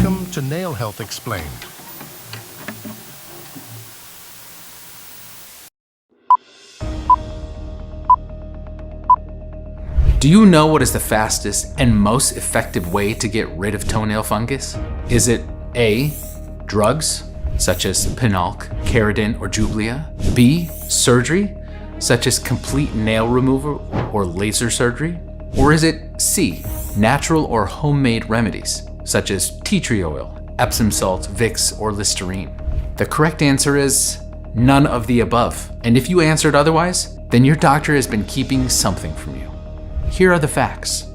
Welcome to Nail Health Explained. Do you know what is the fastest and most effective way to get rid of toenail fungus? Is it A, drugs, such as Pinalc, Keratin, or Jublia? B, surgery, such as complete nail removal or laser surgery? Or is it C, natural or homemade remedies, such as tea tree oil, Epsom salt, Vicks, or Listerine? The correct answer is none of the above. And if you answered otherwise, then your doctor has been keeping something from you. Here are the facts.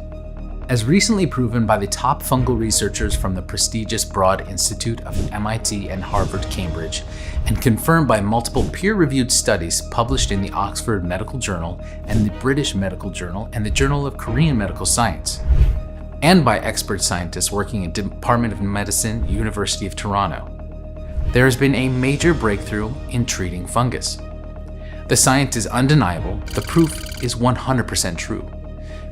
As recently proven by the top fungal researchers from the prestigious Broad Institute of MIT and Harvard, Cambridge, and confirmed by multiple peer-reviewed studies published in the Oxford Medical Journal and the British Medical Journal and the Journal of Korean Medical Science, and by expert scientists working in Department of Medicine, University of Toronto, there has been a major breakthrough in treating fungus. The science is undeniable, the proof is 100% true.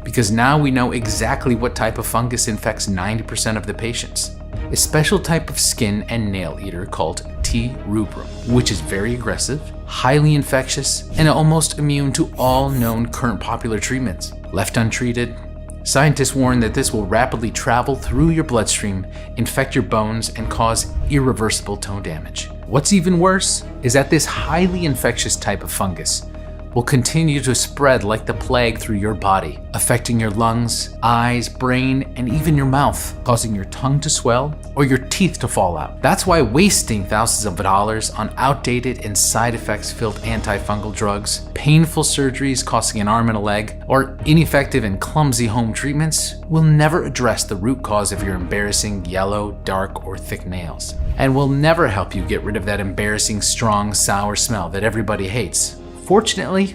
Because now we know exactly what type of fungus infects 90% of the patients. A special type of skin and nail eater called T. rubrum, which is very aggressive, highly infectious, and almost immune to all known current popular treatments. Left untreated, scientists warn that this will rapidly travel through your bloodstream, infect your bones, and cause irreversible toe damage. What's even worse is that this highly infectious type of fungus will continue to spread like the plague through your body, affecting your lungs, eyes, brain, and even your mouth, causing your tongue to swell or your teeth to fall out. That's why wasting thousands of dollars on outdated and side effects-filled antifungal drugs, painful surgeries costing an arm and a leg, or ineffective and clumsy home treatments will never address the root cause of your embarrassing yellow, dark, or thick nails, and will never help you get rid of that embarrassing, strong, sour smell that everybody hates. Fortunately,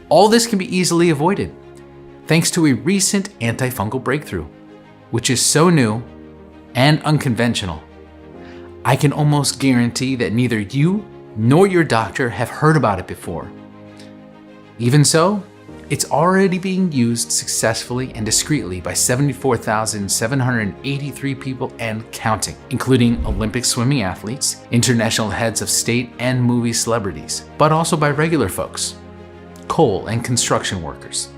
all this can be easily avoided thanks to a recent antifungal breakthrough, which is so new and unconventional. I can almost guarantee that neither you nor your doctor have heard about it before. Even so, it's already being used successfully and discreetly by 74,783 people and counting, including Olympic swimming athletes, international heads of state and movie celebrities, but also by regular folks, coal and construction workers,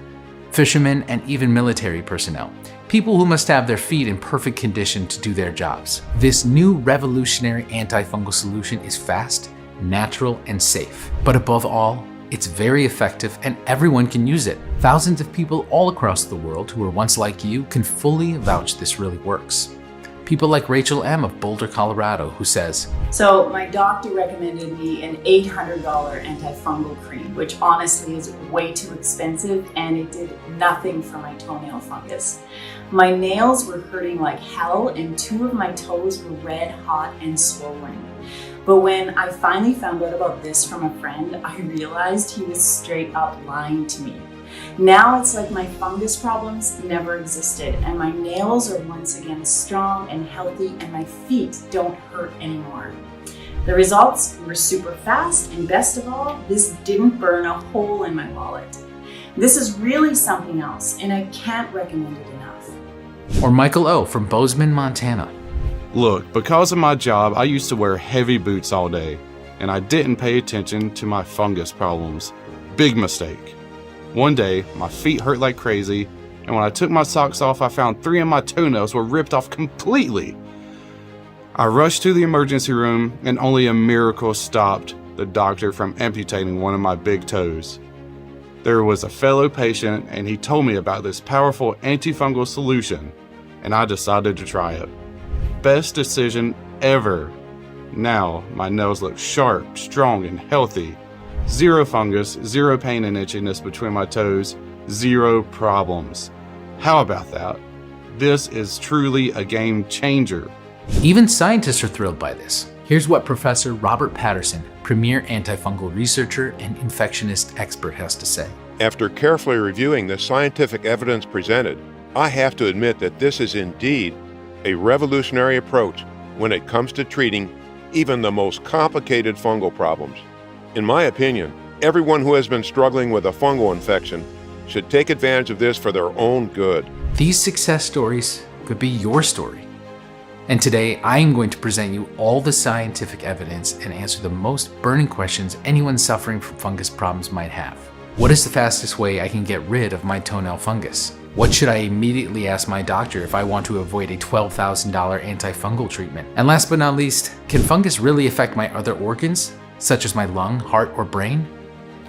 fishermen, and even military personnel, people who must have their feet in perfect condition to do their jobs. This new revolutionary antifungal solution is fast, natural, and safe, but above all, it's very effective and everyone can use it. Thousands of people all across the world who were once like you can fully vouch this really works. People like Rachel M. of Boulder, Colorado, who says, "So my doctor recommended me an $800 antifungal cream, which honestly is way too expensive, and it did nothing for my toenail fungus. My nails were hurting like hell and 2 of my toes were red hot and swollen. But when I finally found out about this from a friend, I realized he was straight up lying to me. Now it's like my fungus problems never existed and my nails are once again strong and healthy and my feet don't hurt anymore. The results were super fast and best of all, this didn't burn a hole in my wallet. This is really something else and I can't recommend it enough." Or Michael O. from Bozeman, Montana. Look, because of my job, I used to wear heavy boots all day, and I didn't pay attention to my fungus problems. Big mistake. One day, my feet hurt like crazy, and when I took my socks off, I found 3 of my toenails were ripped off completely. I rushed to the emergency room, and only a miracle stopped the doctor from amputating one of my big toes. There was a fellow patient, and he told me about this powerful antifungal solution, and I decided to try it. Best decision ever. Now my nails look sharp, strong, and healthy. 0 fungus, 0 pain and itchiness between my toes, 0 problems. How about that? This is truly a game changer. Even scientists are thrilled by this. Here's what Professor Robert Patterson, premier antifungal researcher and infectionist expert, has to say. After carefully reviewing the scientific evidence presented, I have to admit that this is indeed a revolutionary approach when it comes to treating even the most complicated fungal problems. In my opinion, everyone who has been struggling with a fungal infection should take advantage of this for their own good. These success stories could be your story. And today I am going to present you all the scientific evidence and answer the most burning questions anyone suffering from fungus problems might have. What is the fastest way I can get rid of my toenail fungus? What should I immediately ask my doctor if I want to avoid a $12,000 antifungal treatment? And last but not least, can fungus really affect my other organs, such as my lung, heart, or brain?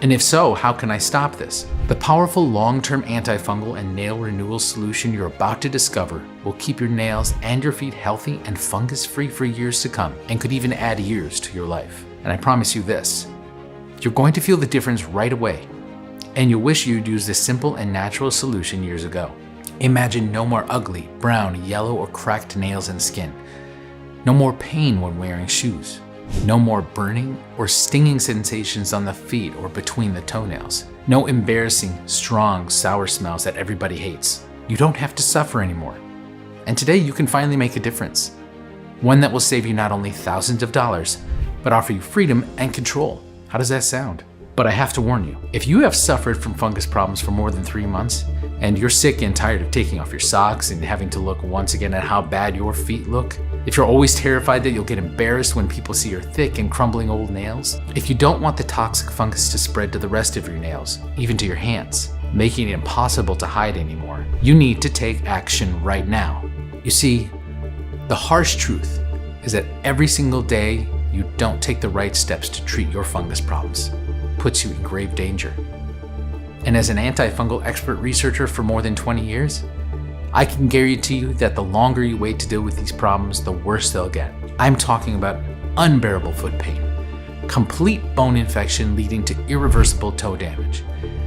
And if so, how can I stop this? The powerful long-term antifungal and nail renewal solution you're about to discover will keep your nails and your feet healthy and fungus-free for years to come, and could even add years to your life. And I promise you this, you're going to feel the difference right away, and you'll wish you'd used this simple and natural solution years ago. Imagine no more ugly, brown, yellow, or cracked nails and skin. No more pain when wearing shoes. No more burning or stinging sensations on the feet or between the toenails. No embarrassing, strong, sour smells that everybody hates. You don't have to suffer anymore. And today you can finally make a difference. One that will save you not only thousands of dollars, but offer you freedom and control. How does that sound? But I have to warn you, if you have suffered from fungus problems for more than 3 months, and you're sick and tired of taking off your socks and having to look once again at how bad your feet look, if you're always terrified that you'll get embarrassed when people see your thick and crumbling old nails, if you don't want the toxic fungus to spread to the rest of your nails, even to your hands, making it impossible to hide anymore, you need to take action right now. You see, the harsh truth is that every single day you don't take the right steps to treat your fungus problems puts you in grave danger. And as an antifungal expert researcher for more than 20 years, I can guarantee you that the longer you wait to deal with these problems, the worse they'll get. I'm talking about unbearable foot pain, complete bone infection leading to irreversible toe damage,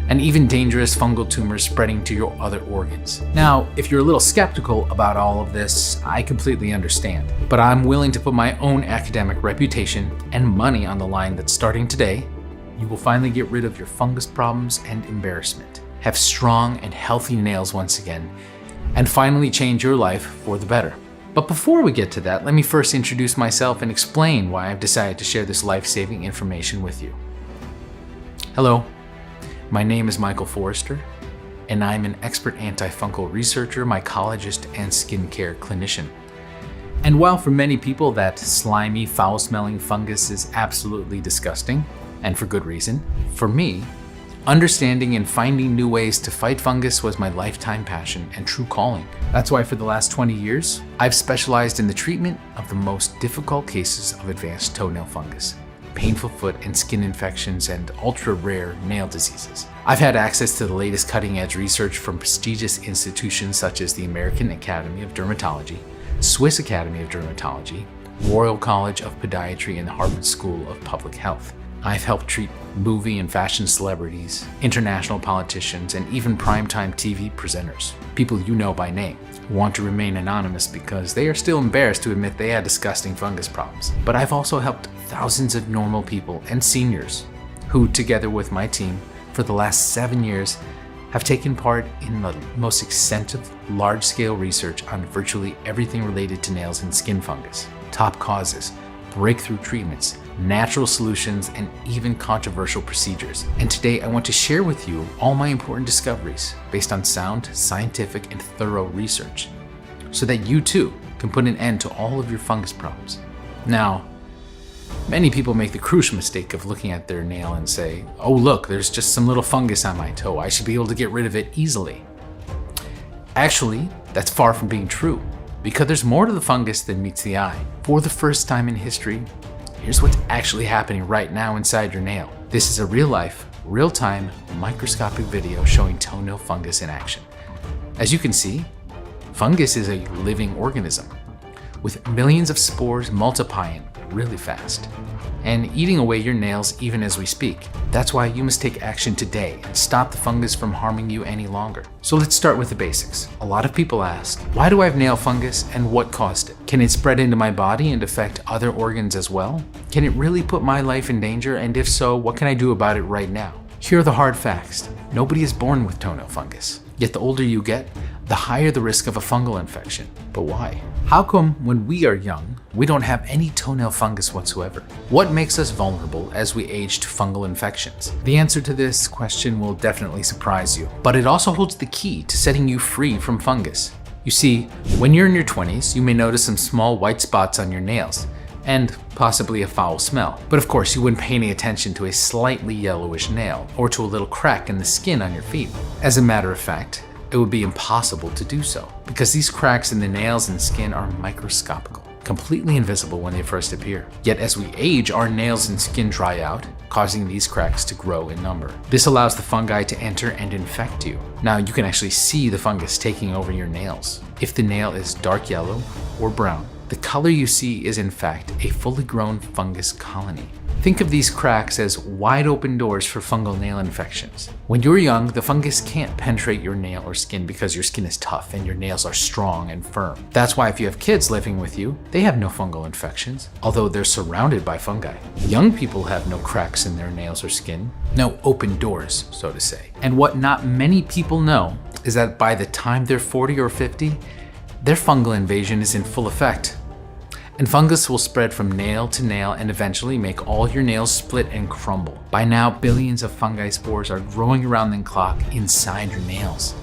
and even dangerous fungal tumors spreading to your other organs. Now, if you're a little skeptical about all of this, I completely understand, but I'm willing to put my own academic reputation and money on the line that starting today, you will finally get rid of your fungus problems and embarrassment, have strong and healthy nails once again, and finally change your life for the better. But before we get to that, let me first introduce myself and explain why I've decided to share this life-saving information with you. Hello, my name is Michael Forrester, and I'm an expert antifungal researcher, mycologist, and skincare clinician. And while for many people that slimy, foul-smelling fungus is absolutely disgusting, and for good reason, for me, understanding and finding new ways to fight fungus was my lifetime passion and true calling. That's why for the last 20 years, I've specialized in the treatment of the most difficult cases of advanced toenail fungus, painful foot and skin infections, and ultra-rare nail diseases. I've had access to the latest cutting-edge research from prestigious institutions such as the American Academy of Dermatology, Swiss Academy of Dermatology, Royal College of Podiatry, and the Harvard School of Public Health. I've helped treat movie and fashion celebrities, international politicians, and even primetime TV presenters, people you know by name, who want to remain anonymous because they are still embarrassed to admit they had disgusting fungus problems. But I've also helped thousands of normal people and seniors who, together with my team, for the last 7 years, have taken part in the most extensive, large-scale research on virtually everything related to nails and skin fungus, top causes, breakthrough treatments, natural solutions, and even controversial procedures. And today I want to share with you all my important discoveries based on sound, scientific, and thorough research, so that you too can put an end to all of your fungus problems. Now, many people make the crucial mistake of looking at their nail and say, oh look, there's just some little fungus on my toe, I should be able to get rid of it easily. Actually, that's far from being true, because there's more to the fungus than meets the eye. For the first time in history, here's what's actually happening right now inside your nail. This is a real-life, real-time, microscopic video showing toenail fungus in action. As you can see, fungus is a living organism, with millions of spores multiplying really fast and eating away your nails even as we speak. That's why you must take action today and stop the fungus from harming you any longer. So let's start with the basics. A lot of people ask, why do I have nail fungus and what caused it? Can it spread into my body and affect other organs as well? Can it really put my life in danger? And if so, what can I do about it right now? Here are the hard facts. Nobody is born with toenail fungus. Yet the older you get, the higher the risk of a fungal infection. But why? How come when we are young, we don't have any toenail fungus whatsoever? What makes us vulnerable as we age to fungal infections? The answer to this question will definitely surprise you, but it also holds the key to setting you free from fungus. You see, when you're in your 20s, you may notice some small white spots on your nails, and possibly a foul smell. But of course, you wouldn't pay any attention to a slightly yellowish nail or to a little crack in the skin on your feet. As a matter of fact, it would be impossible to do so, because these cracks in the nails and skin are microscopical, completely invisible when they first appear. Yet as we age, our nails and skin dry out, causing these cracks to grow in number. This allows the fungi to enter and infect you. Now you can actually see the fungus taking over your nails. If the nail is dark yellow or brown, the color you see is in fact a fully grown fungus colony. Think of these cracks as wide open doors for fungal nail infections. When you're young, the fungus can't penetrate your nail or skin because your skin is tough and your nails are strong and firm. That's why if you have kids living with you, they have no fungal infections, although they're surrounded by fungi. Young people have no cracks in their nails or skin, no open doors, so to say. And what not many people know is that by the time they're 40 or 50, their fungal invasion is in full effect. And fungus will spread from nail to nail and eventually make all your nails split and crumble. By now, billions of fungi spores are growing around the clock inside your nails,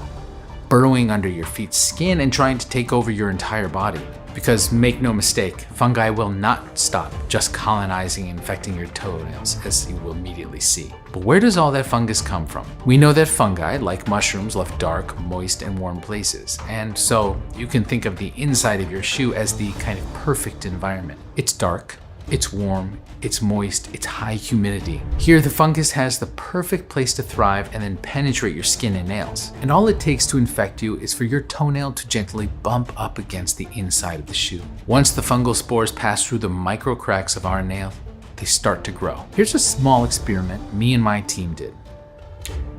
burrowing under your feet's skin and trying to take over your entire body. Because make no mistake, fungi will not stop just colonizing and infecting your toenails, as you will immediately see. But where does all that fungus come from? We know that fungi, like mushrooms, love dark, moist, and warm places. And so you can think of the inside of your shoe as the kind of perfect environment. It's dark, it's warm, it's moist, it's high humidity. Here, the fungus has the perfect place to thrive and then penetrate your skin and nails. And all it takes to infect you is for your toenail to gently bump up against the inside of the shoe. Once the fungal spores pass through the micro cracks of our nail, they start to grow. Here's a small experiment me and my team did.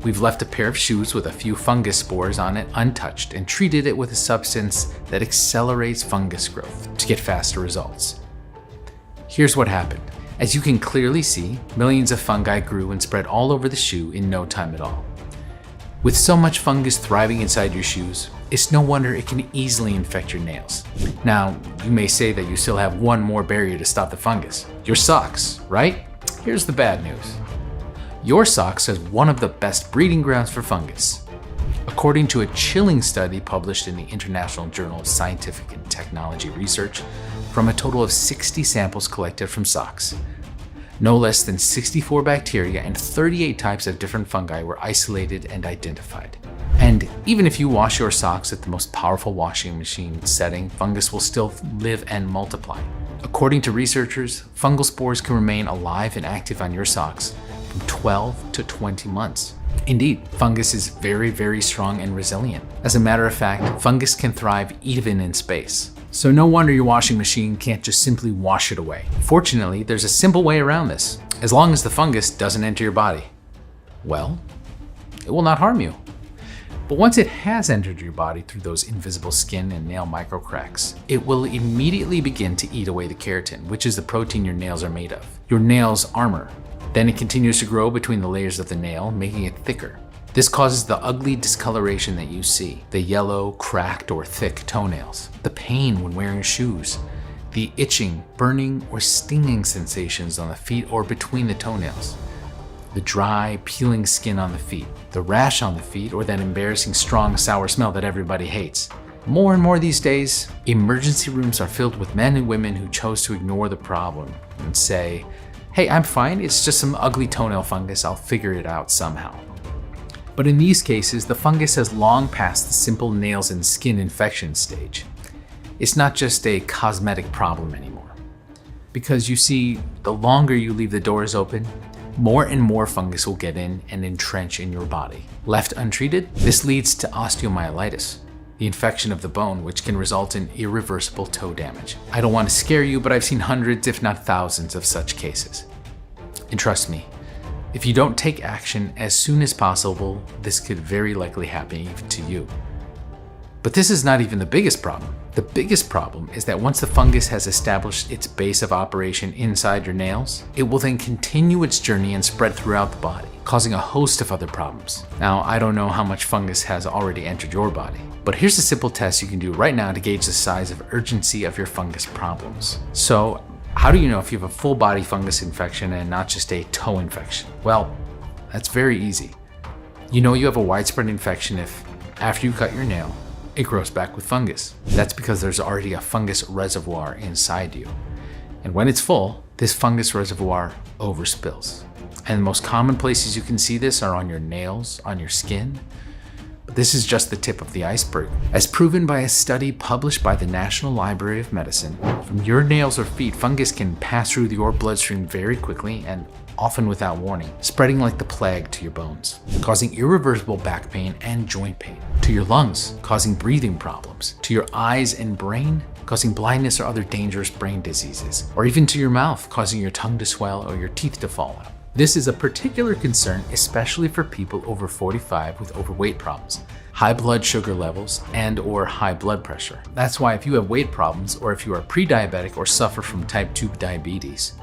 We've left a pair of shoes with a few fungus spores on it untouched and treated it with a substance that accelerates fungus growth to get faster results. Here's what happened. As you can clearly see, millions of fungi grew and spread all over the shoe in no time at all. With so much fungus thriving inside your shoes, it's no wonder it can easily infect your nails. Now, you may say that you still have one more barrier to stop the fungus. Your socks, right? Here's the bad news. Your socks is one of the best breeding grounds for fungus. According to a chilling study published in the International Journal of Scientific and Technology Research, from a total of 60 samples collected from socks, no less than 64 bacteria and 38 types of different fungi were isolated and identified. And even if you wash your socks at the most powerful washing machine setting, fungus will still live and multiply. According to researchers, fungal spores can remain alive and active on your socks from 12 to 20 months. Indeed, fungus is very, very strong and resilient. As a matter of fact, fungus can thrive even in space. So no wonder your washing machine can't just simply wash it away. Fortunately, there's a simple way around this. As long as the fungus doesn't enter your body, well, it will not harm you. But once it has entered your body through those invisible skin and nail microcracks, it will immediately begin to eat away the keratin, which is the protein your nails are made of, your nail's armor. Then it continues to grow between the layers of the nail, making it thicker. This causes the ugly discoloration that you see, the yellow, cracked, or thick toenails, the pain when wearing shoes, the itching, burning, or stinging sensations on the feet or between the toenails, the dry, peeling skin on the feet, the rash on the feet, or that embarrassing, strong, sour smell that everybody hates. More and more these days, emergency rooms are filled with men and women who chose to ignore the problem and say, "Hey, I'm fine, it's just some ugly toenail fungus, I'll figure it out somehow." But in these cases, the fungus has long passed the simple nails and skin infection stage. It's not just a cosmetic problem anymore. Because you see, the longer you leave the doors open, more and more fungus will get in and entrench in your body. Left untreated, this leads to osteomyelitis, the infection of the bone, which can result in irreversible toe damage. I don't want to scare you, but I've seen hundreds, if not thousands, of such cases. And trust me, if you don't take action as soon as possible, this could very likely happen even to you. But this is not even the biggest problem. The biggest problem is that once the fungus has established its base of operation inside your nails, it will then continue its journey and spread throughout the body, causing a host of other problems. Now, I don't know how much fungus has already entered your body, but here's a simple test you can do right now to gauge the size of urgency of your fungus problems. So, how do you know if you have a full body fungus infection and not just a toe infection? Well, that's very easy. You know you have a widespread infection if, after you cut your nail, it grows back with fungus. That's because there's already a fungus reservoir inside you. And when it's full, this fungus reservoir overspills. And the most common places you can see this are on your nails, on your skin. But this is just the tip of the iceberg. As proven by a study published by the National Library of Medicine, from your nails or feet, fungus can pass through your bloodstream very quickly and often without warning, spreading like the plague to your bones, causing irreversible back pain and joint pain, to your lungs, causing breathing problems, to your eyes and brain, causing blindness or other dangerous brain diseases, or even to your mouth, causing your tongue to swell or your teeth to fall out. This is a particular concern, especially for people over 45 with overweight problems, high blood sugar levels, and/or high blood pressure. That's why if you have weight problems, or if you are pre-diabetic or suffer from type 2 diabetes,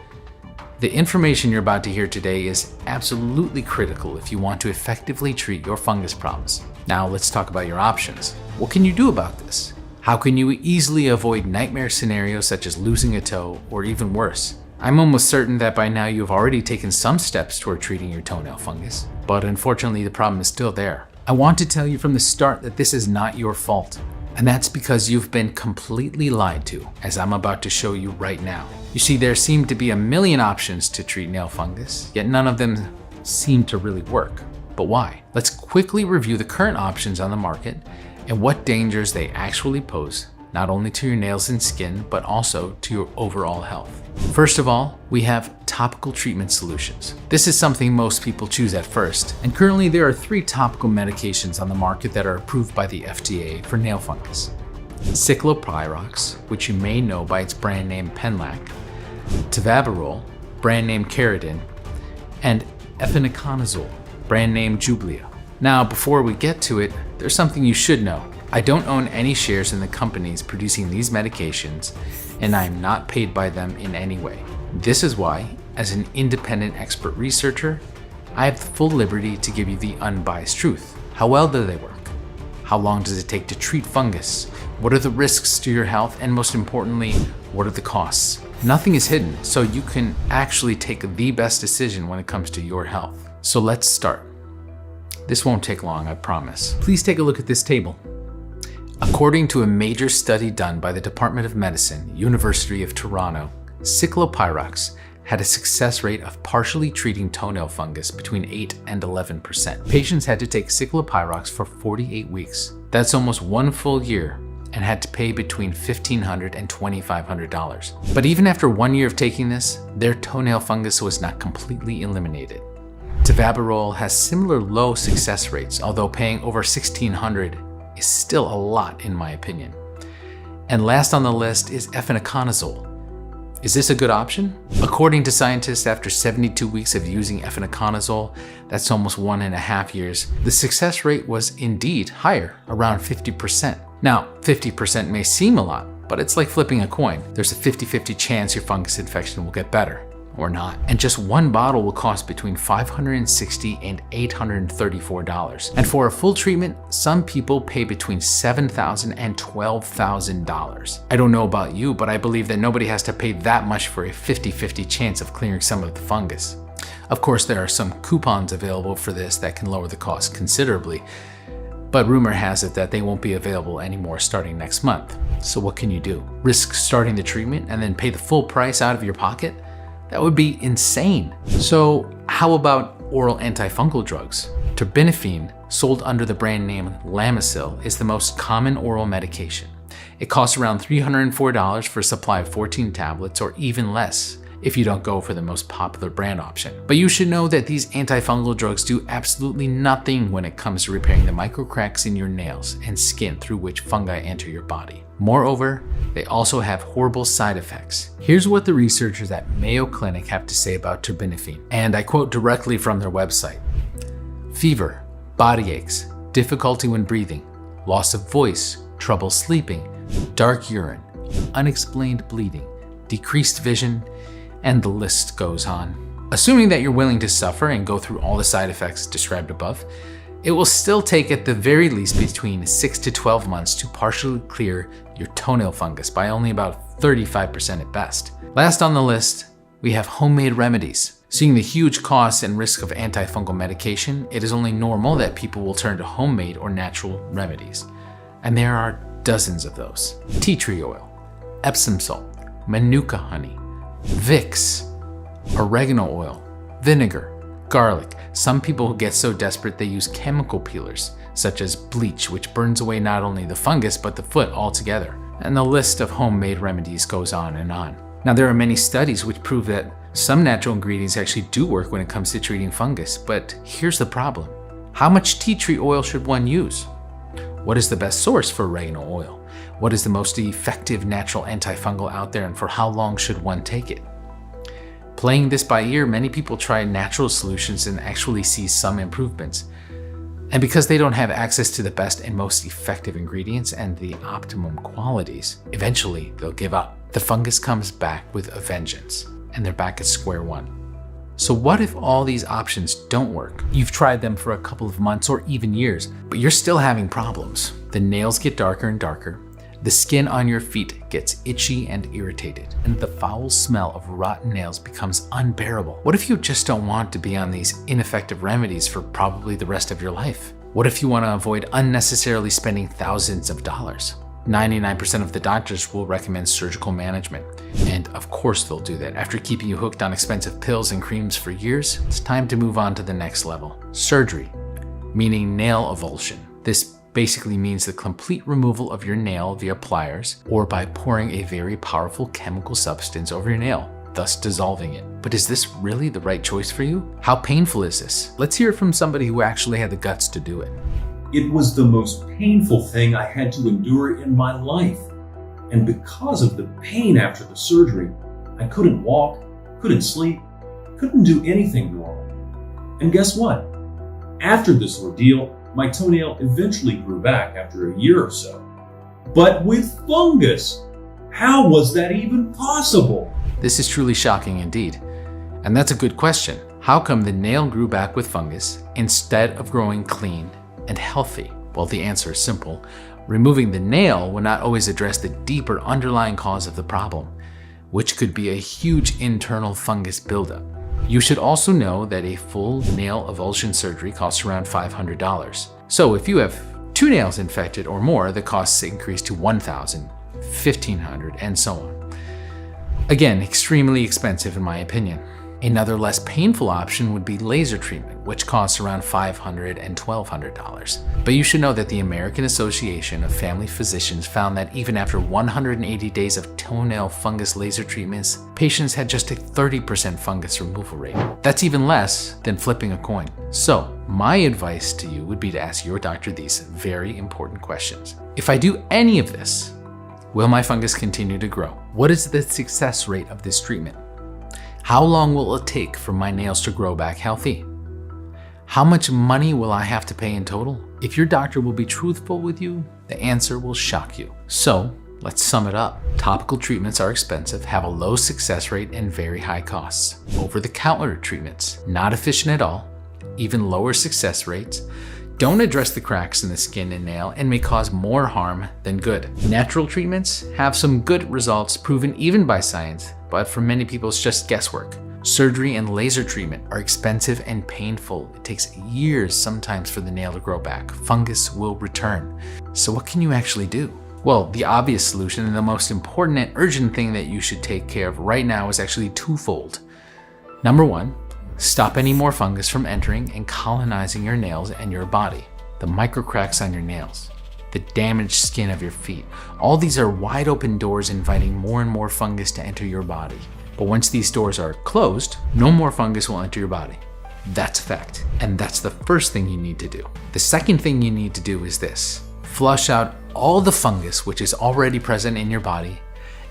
the information you're about to hear today is absolutely critical if you want to effectively treat your fungus problems. Now let's talk about your options. What can you do about this? How can you easily avoid nightmare scenarios such as losing a toe or even worse? I'm almost certain that by now you've already taken some steps toward treating your toenail fungus, but unfortunately the problem is still there. I want to tell you from the start that this is not your fault, and that's because you've been completely lied to, as I'm about to show you right now. You see, there seem to be a million options to treat nail fungus, yet none of them seem to really work. But why? Let's quickly review the current options on the market and what dangers they actually pose, not only to your nails and skin, but also to your overall health. First of all, we have topical treatment solutions. This is something most people choose at first, and currently there are 3 topical medications on the market that are approved by the FDA for nail fungus. Cyclopyrox, which you may know by its brand name Penlac, Tovabarol, brand name Caridin, and efinaconazole, brand name Jublia. Now, before we get to it, there's something you should know. I don't own any shares in the companies producing these medications, and I am not paid by them in any way. This is why, as an independent expert researcher, I have the full liberty to give you the unbiased truth. How well do they work? How long does it take to treat fungus? What are the risks to your health? And most importantly, what are the costs? Nothing is hidden, so you can actually take the best decision when it comes to your health. So let's start. This won't take long, I promise. Please take a look at this table. According to a major study done by the Department of Medicine, University of Toronto, Cyclopyrox had a success rate of partially treating toenail fungus between 8 and 11%. Patients had to take Cyclopyrox for 48 weeks. That's almost 1 full year, and had to pay between $1,500 and $2,500. But even after 1 year of taking this, their toenail fungus was not completely eliminated. Tovabarol has similar low success rates, although paying over $1,600 is still a lot in my opinion. And last on the list is efinaconazole. Is this a good option? According to scientists, after 72 weeks of using efinaconazole, that's almost 1.5 years, the success rate was indeed higher, around 50%. Now, 50% may seem a lot, but it's like flipping a coin. There's a 50-50 chance your fungus infection will get better, or not. And just 1 bottle will cost between $560 and $834. And for a full treatment, some people pay between $7,000 and $12,000. I don't know about you, but I believe that nobody has to pay that much for a 50-50 chance of clearing some of the fungus. Of course, there are some coupons available for this that can lower the cost considerably, but rumor has it that they won't be available anymore starting next month. So what can you do? Risk starting the treatment and then pay the full price out of your pocket? That would be insane. So how about oral antifungal drugs? Terbinafine, sold under the brand name Lamisil, is the most common oral medication. It costs around $304 for a supply of 14 tablets, or even less if you don't go for the most popular brand option. But you should know that these antifungal drugs do absolutely nothing when it comes to repairing the microcracks in your nails and skin through which fungi enter your body. Moreover, they also have horrible side effects. Here's what the researchers at Mayo Clinic have to say about terbinafine, and I quote directly from their website. Fever, body aches, difficulty when breathing, loss of voice, trouble sleeping, dark urine, unexplained bleeding, decreased vision, and the list goes on. Assuming that you're willing to suffer and go through all the side effects described above, it will still take at the very least between 6 to 12 months to partially clear your toenail fungus by only about 35% at best. Last on the list, we have homemade remedies. Seeing the huge costs and risk of antifungal medication, it is only normal that people will turn to homemade or natural remedies. And there are dozens of those. Tea tree oil, Epsom salt, Manuka honey, Vicks, oregano oil, vinegar, garlic. Some people who get so desperate they use chemical peelers, such as bleach, which burns away not only the fungus but the foot altogether. And the list of homemade remedies goes on and on. Now, there are many studies which prove that some natural ingredients actually do work when it comes to treating fungus, but here's the problem. How much tea tree oil should one use? What is the best source for oregano oil? What is the most effective natural antifungal out there, and for how long should one take it? Playing this by ear, many people try natural solutions and actually see some improvements. And because they don't have access to the best and most effective ingredients and the optimum qualities, eventually they'll give up. The fungus comes back with a vengeance, and they're back at square one. So what if all these options don't work? You've tried them for a couple of months or even years, but you're still having problems. The nails get darker and darker. The skin on your feet gets itchy and irritated, and the foul smell of rotten nails becomes unbearable. What if you just don't want to be on these ineffective remedies for probably the rest of your life? What if you want to avoid unnecessarily spending thousands of dollars? 99% of the doctors will recommend surgical management, and of course they'll do that. After keeping you hooked on expensive pills and creams for years, it's time to move on to the next level. Surgery, meaning nail avulsion. This basically means the complete removal of your nail via pliers or by pouring a very powerful chemical substance over your nail, thus dissolving it. But is this really the right choice for you? How painful is this? Let's hear it from somebody who actually had the guts to do it. It was the most painful thing I had to endure in my life. And because of the pain after the surgery, I couldn't walk, couldn't sleep, couldn't do anything normal. And guess what? After this ordeal, my toenail eventually grew back after a year or so. But with fungus, how was that even possible? This is truly shocking indeed. And that's a good question. How come the nail grew back with fungus instead of growing clean and healthy? Well, the answer is simple. Removing the nail will not always address the deeper underlying cause of the problem, which could be a huge internal fungus buildup. You should also know that a full nail avulsion surgery costs around $500. So if you have 2 nails infected or more, the costs increase to $1,000, $1,500, and so on. Again, extremely expensive in my opinion. Another less painful option would be laser treatment, which costs around $500 and $1,200. But you should know that the American Association of Family Physicians found that even after 180 days of toenail fungus laser treatments, patients had just a 30% fungus removal rate. That's even less than flipping a coin. So, my advice to you would be to ask your doctor these very important questions. If I do any of this, will my fungus continue to grow? What is the success rate of this treatment? How long will it take for my nails to grow back healthy? How much money will I have to pay in total? If your doctor will be truthful with you, the answer will shock you. So, let's sum it up. Topical treatments are expensive, have a low success rate, and very high costs. Over-the-counter treatments, not efficient at all, even lower success rates, don't address the cracks in the skin and nail, and may cause more harm than good. Natural treatments have some good results proven even by science, but for many people it's just guesswork. Surgery and laser treatment are expensive and painful. It takes years sometimes for the nail to grow back. Fungus will return. So what can you actually do? Well, the obvious solution and the most important and urgent thing that you should take care of right now is actually twofold. Number one, stop any more fungus from entering and colonizing your nails and your body. The microcracks on your nails, the damaged skin of your feet. All these are wide open doors inviting more and more fungus to enter your body. But once these doors are closed, no more fungus will enter your body. That's a fact. And that's the first thing you need to do. The second thing you need to do is this. Flush out all the fungus which is already present in your body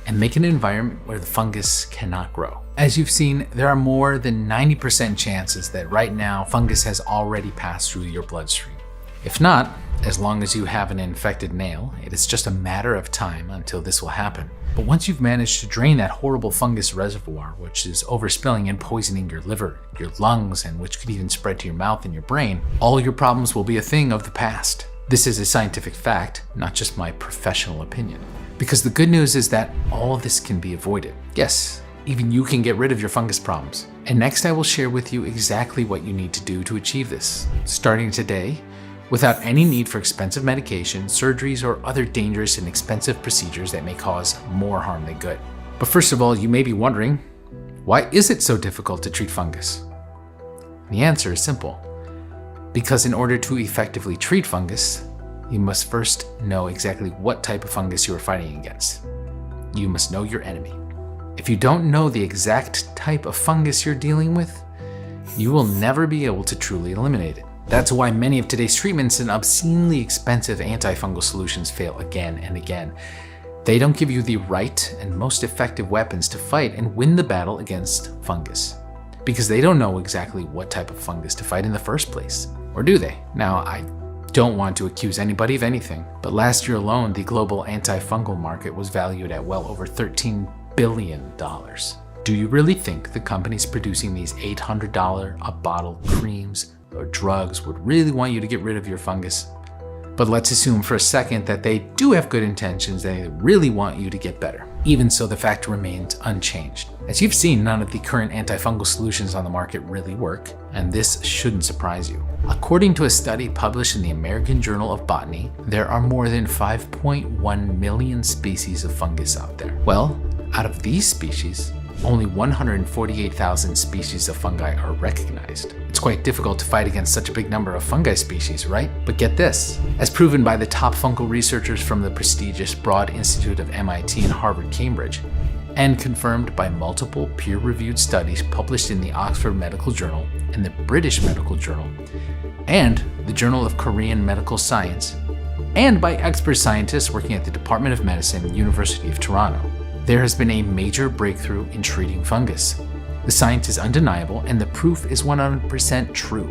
and make an environment where the fungus cannot grow. As you've seen, there are more than 90% chances that right now fungus has already passed through your bloodstream. If not, as long as you have an infected nail, it is just a matter of time until this will happen. But once you've managed to drain that horrible fungus reservoir, which is overspilling and poisoning your liver, your lungs, and which could even spread to your mouth and your brain, all your problems will be a thing of the past. This is a scientific fact, not just my professional opinion. Because the good news is that all of this can be avoided. Yes, even you can get rid of your fungus problems. And next I will share with you exactly what you need to do to achieve this. Starting today, without any need for expensive medication, surgeries, or other dangerous and expensive procedures that may cause more harm than good. But first of all, you may be wondering, why is it so difficult to treat fungus? The answer is simple. Because in order to effectively treat fungus, you must first know exactly what type of fungus you are fighting against. You must know your enemy. If you don't know the exact type of fungus you're dealing with, you will never be able to truly eliminate it. That's why many of today's treatments and obscenely expensive antifungal solutions fail again and again. They don't give you the right and most effective weapons to fight and win the battle against fungus, because they don't know exactly what type of fungus to fight in the first place. Or do they? Now, I don't want to accuse anybody of anything, but last year alone, the global antifungal market was valued at well over $13 billion. Do you really think the companies producing these $800 a bottle creams or drugs would really want you to get rid of your fungus? But let's assume for a second that they do have good intentions, they really want you to get better. Even so, the fact remains unchanged. As you've seen, none of the current antifungal solutions on the market really work, and this shouldn't surprise you. According to a study published in the American Journal of Botany, there are more than 5.1 million species of fungus out there. Well, out of these species, only 148,000 species of fungi are recognized. It's quite difficult to fight against such a big number of fungi species, right? But get this, as proven by the top fungal researchers from the prestigious Broad Institute of MIT and Harvard Cambridge, and confirmed by multiple peer-reviewed studies published in the Oxford Medical Journal and the British Medical Journal, and the Journal of Korean Medical Science, and by expert scientists working at the Department of Medicine, University of Toronto, there has been a major breakthrough in treating fungus. The science is undeniable and the proof is 100% true.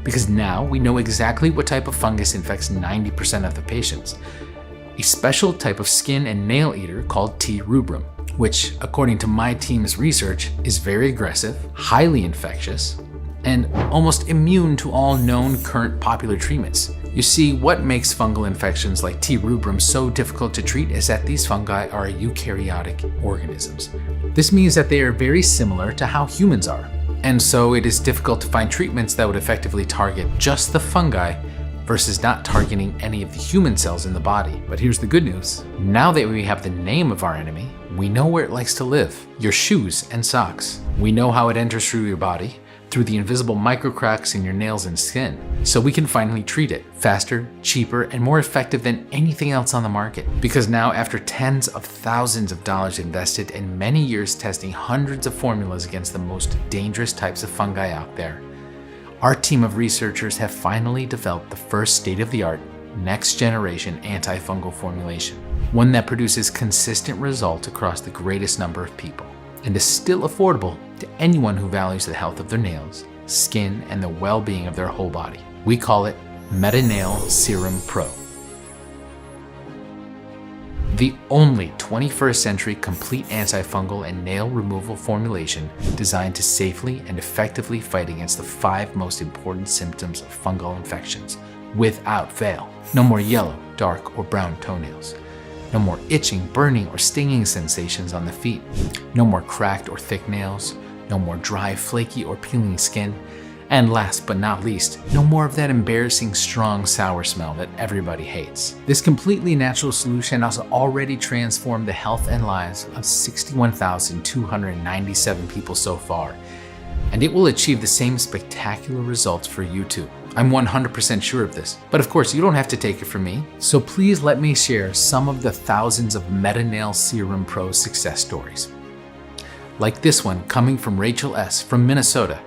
Because now we know exactly what type of fungus infects 90% of the patients. A special type of skin and nail eater called T. rubrum, which, according to my team's research, is very aggressive, highly infectious, and almost immune to all known current popular treatments. You see, what makes fungal infections like T. rubrum so difficult to treat is that these fungi are eukaryotic organisms. This means that they are very similar to how humans are, and so it is difficult to find treatments that would effectively target just the fungi versus not targeting any of the human cells in the body. But here's the good news. Now that we have the name of our enemy, we know where it likes to live, your shoes and socks. We know how it enters through your body, through the invisible microcracks in your nails and skin, so we can finally treat it faster, cheaper, and more effective than anything else on the market. Because now, after tens of thousands of dollars invested and many years testing hundreds of formulas against the most dangerous types of fungi out there, our team of researchers have finally developed the first state-of-the-art, next-generation antifungal formulation, one that produces consistent results across the greatest number of people, and is still affordable to anyone who values the health of their nails, skin, and the well-being of their whole body. We call it Nail Serum Pro. The only 21st century complete antifungal and nail removal formulation designed to safely and effectively fight against the 5 most important symptoms of fungal infections without fail. No more yellow, dark, or brown toenails. No more itching, burning, or stinging sensations on the feet. No more cracked or thick nails. No more dry, flaky, or peeling skin. And last but not least, no more of that embarrassing, strong, sour smell that everybody hates. This completely natural solution has already transformed the health and lives of 61,297 people so far, and it will achieve the same spectacular results for you too. I'm 100% sure of this, but of course you don't have to take it from me, so please let me share some of the thousands of Nail Serum Pro success stories. Like this one coming from Rachel S. from Minnesota,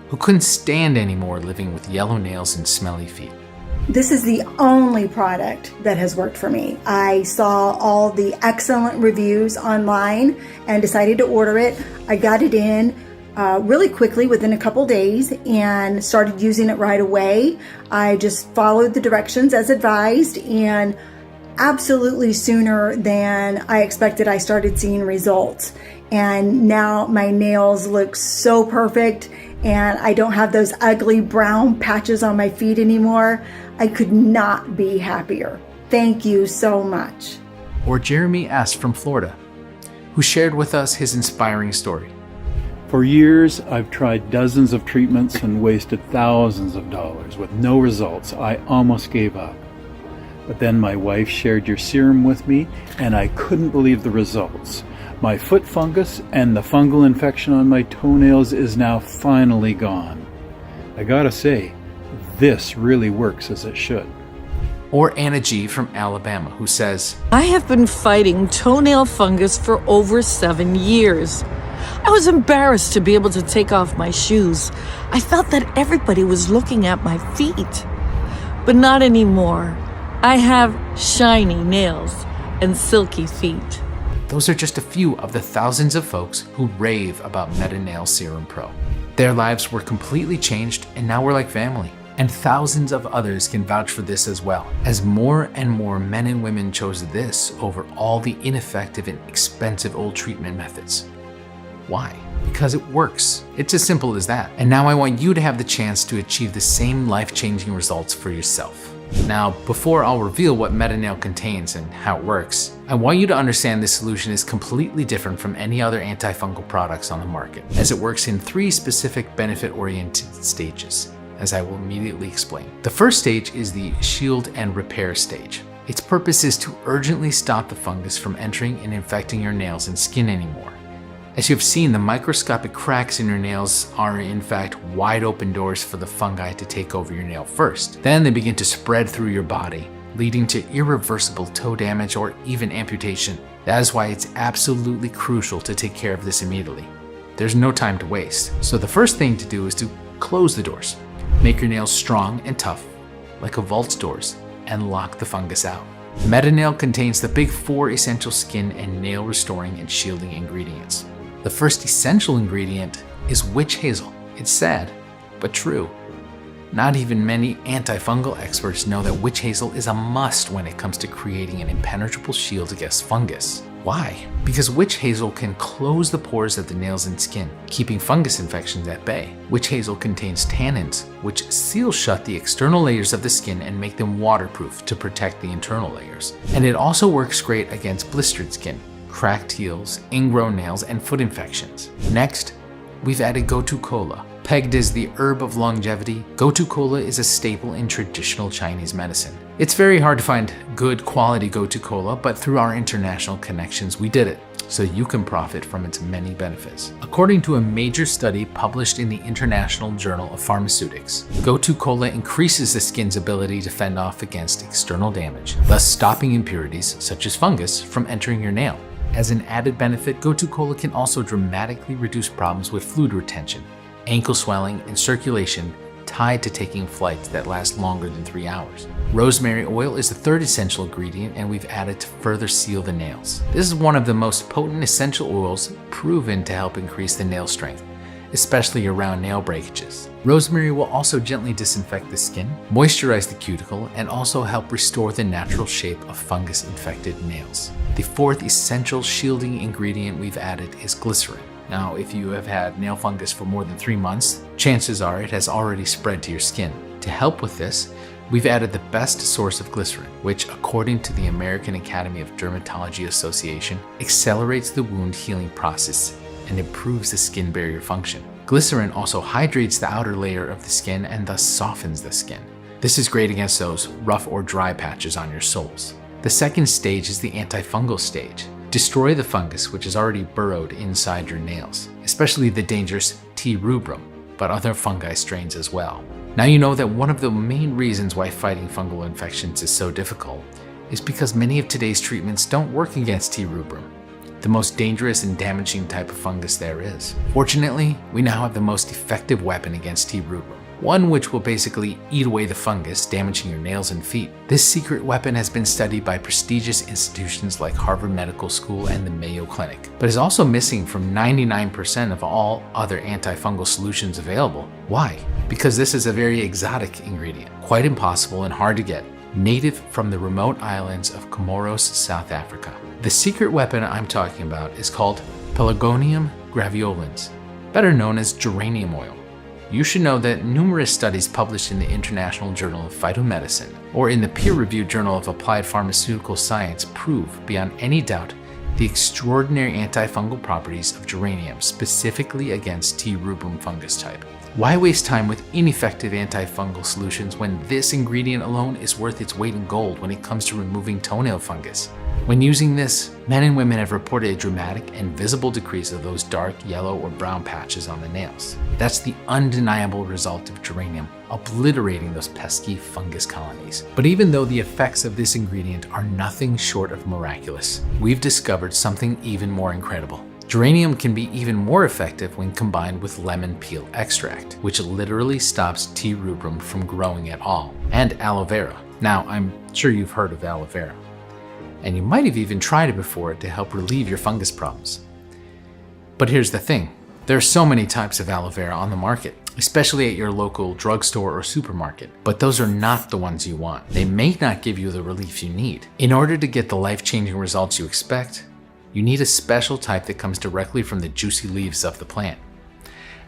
who couldn't stand anymore living with yellow nails and smelly feet. This is the only product that has worked for me. I saw all the excellent reviews online and decided to order it. I got it in really quickly within a couple days and started using it right away. I just followed the directions as advised, and absolutely sooner than I expected, I started seeing results. And now my nails look so perfect, and I don't have those ugly brown patches on my feet anymore. I could not be happier. Thank you so much. Or Jeremy S. from Florida, who shared with us his inspiring story. For years, I've tried dozens of treatments and wasted thousands of dollars with no results. I almost gave up. But then my wife shared your serum with me, and I couldn't believe the results. My foot fungus and the fungal infection on my toenails is now finally gone. I gotta say, this really works as it should. Or Anna G. from Alabama, who says, I have been fighting toenail fungus for over 7 years. I was embarrassed to be able to take off my shoes. I felt that everybody was looking at my feet. But not anymore. I have shiny nails and silky feet. those are just a few of the thousands of folks who rave about MetaNail Serum Pro. Their lives were completely changed, and now we're like family. And thousands of others can vouch for this as well, as more and more men and women chose this over all the ineffective and expensive old treatment methods. Why? Because it works. It's as simple as that. And now I want you to have the chance to achieve the same life-changing results for yourself. Now, before I'll reveal what MetaNail contains and how it works, I want you to understand this solution is completely different from any other antifungal products on the market, as it works in 3 specific benefit-oriented stages, as I will immediately explain. The first stage is the shield and repair stage. Its purpose is to urgently stop the fungus from entering and infecting your nails and skin anymore. As you've seen, the microscopic cracks in your nails are in fact wide open doors for the fungi to take over your nail first. Then they begin to spread through your body, leading to irreversible toe damage or even amputation. That is why it's absolutely crucial to take care of this immediately. There's no time to waste. So the first thing to do is to close the doors. Make your nails strong and tough, like a vault's doors, and lock the fungus out. MetaNail contains the big 4 essential skin and nail restoring and shielding ingredients. The first essential ingredient is witch hazel. It's sad, but true. Not even many antifungal experts know that witch hazel is a must when it comes to creating an impenetrable shield against fungus. Why? Because witch hazel can close the pores of the nails and skin, keeping fungus infections at bay. Witch hazel contains tannins, which seal shut the external layers of the skin and make them waterproof to protect the internal layers. And it also works great against blistered skin, cracked heels, ingrown nails, and foot infections. Next, we've added Gotu Kola. Pegged as the herb of longevity, Gotu Kola is a staple in traditional Chinese medicine. It's very hard to find good quality Gotu Kola, but through our international connections, we did it, so you can profit from its many benefits. According to a major study published in the International Journal of Pharmaceutics, Gotu Kola increases the skin's ability to fend off against external damage, thus stopping impurities, such as fungus, from entering your nail. As an added benefit, Gotu Kola can also dramatically reduce problems with fluid retention, ankle swelling, and circulation tied to taking flights that last longer than 3 hours. Rosemary oil is the 3rd essential ingredient, and we've added to further seal the nails. This is one of the most potent essential oils proven to help increase the nail strength, especially around nail breakages. Rosemary will also gently disinfect the skin, moisturize the cuticle, and also help restore the natural shape of fungus-infected nails. The 4th essential shielding ingredient we've added is glycerin. Now, if you have had nail fungus for more than 3 months, chances are it has already spread to your skin. To help with this, we've added the best source of glycerin, which, according to the American Academy of Dermatology Association, accelerates the wound healing process and improves the skin barrier function. Glycerin also hydrates the outer layer of the skin and thus softens the skin. This is great against those rough or dry patches on your soles. The second stage is the antifungal stage. Destroy the fungus which is already burrowed inside your nails, especially the dangerous T. rubrum, but other fungi strains as well. Now you know that one of the main reasons why fighting fungal infections is so difficult is because many of today's treatments don't work against T. rubrum, the most dangerous and damaging type of fungus there is. Fortunately, we now have the most effective weapon against T. rubrum, one which will basically eat away the fungus, damaging your nails and feet. This secret weapon has been studied by prestigious institutions like Harvard Medical School and the Mayo Clinic, but is also missing from 99% of all other antifungal solutions available. Why? Because this is a very exotic ingredient, quite impossible and hard to get, native from the remote islands of Comoros, South Africa. The secret weapon I'm talking about is called Pelargonium graveolens, better known as geranium oil. You should know that numerous studies published in the International Journal of Phytomedicine or in the peer-reviewed Journal of Applied Pharmaceutical Science prove beyond any doubt the extraordinary antifungal properties of geranium, specifically against T. rubrum fungus type. Why waste time with ineffective antifungal solutions when this ingredient alone is worth its weight in gold when it comes to removing toenail fungus? When using this, men and women have reported a dramatic and visible decrease of those dark yellow or brown patches on the nails. That's the undeniable result of geranium obliterating those pesky fungus colonies. But even though the effects of this ingredient are nothing short of miraculous, we've discovered something even more incredible. Geranium can be even more effective when combined with lemon peel extract, which literally stops T. rubrum from growing at all, and aloe vera. Now, I'm sure you've heard of aloe vera, and you might have even tried it before to help relieve your fungus problems. But here's the thing, there are so many types of aloe vera on the market, especially at your local drugstore or supermarket, but those are not the ones you want. They may not give you the relief you need. In order to get the life-changing results you expect, you need a special type that comes directly from the juicy leaves of the plant.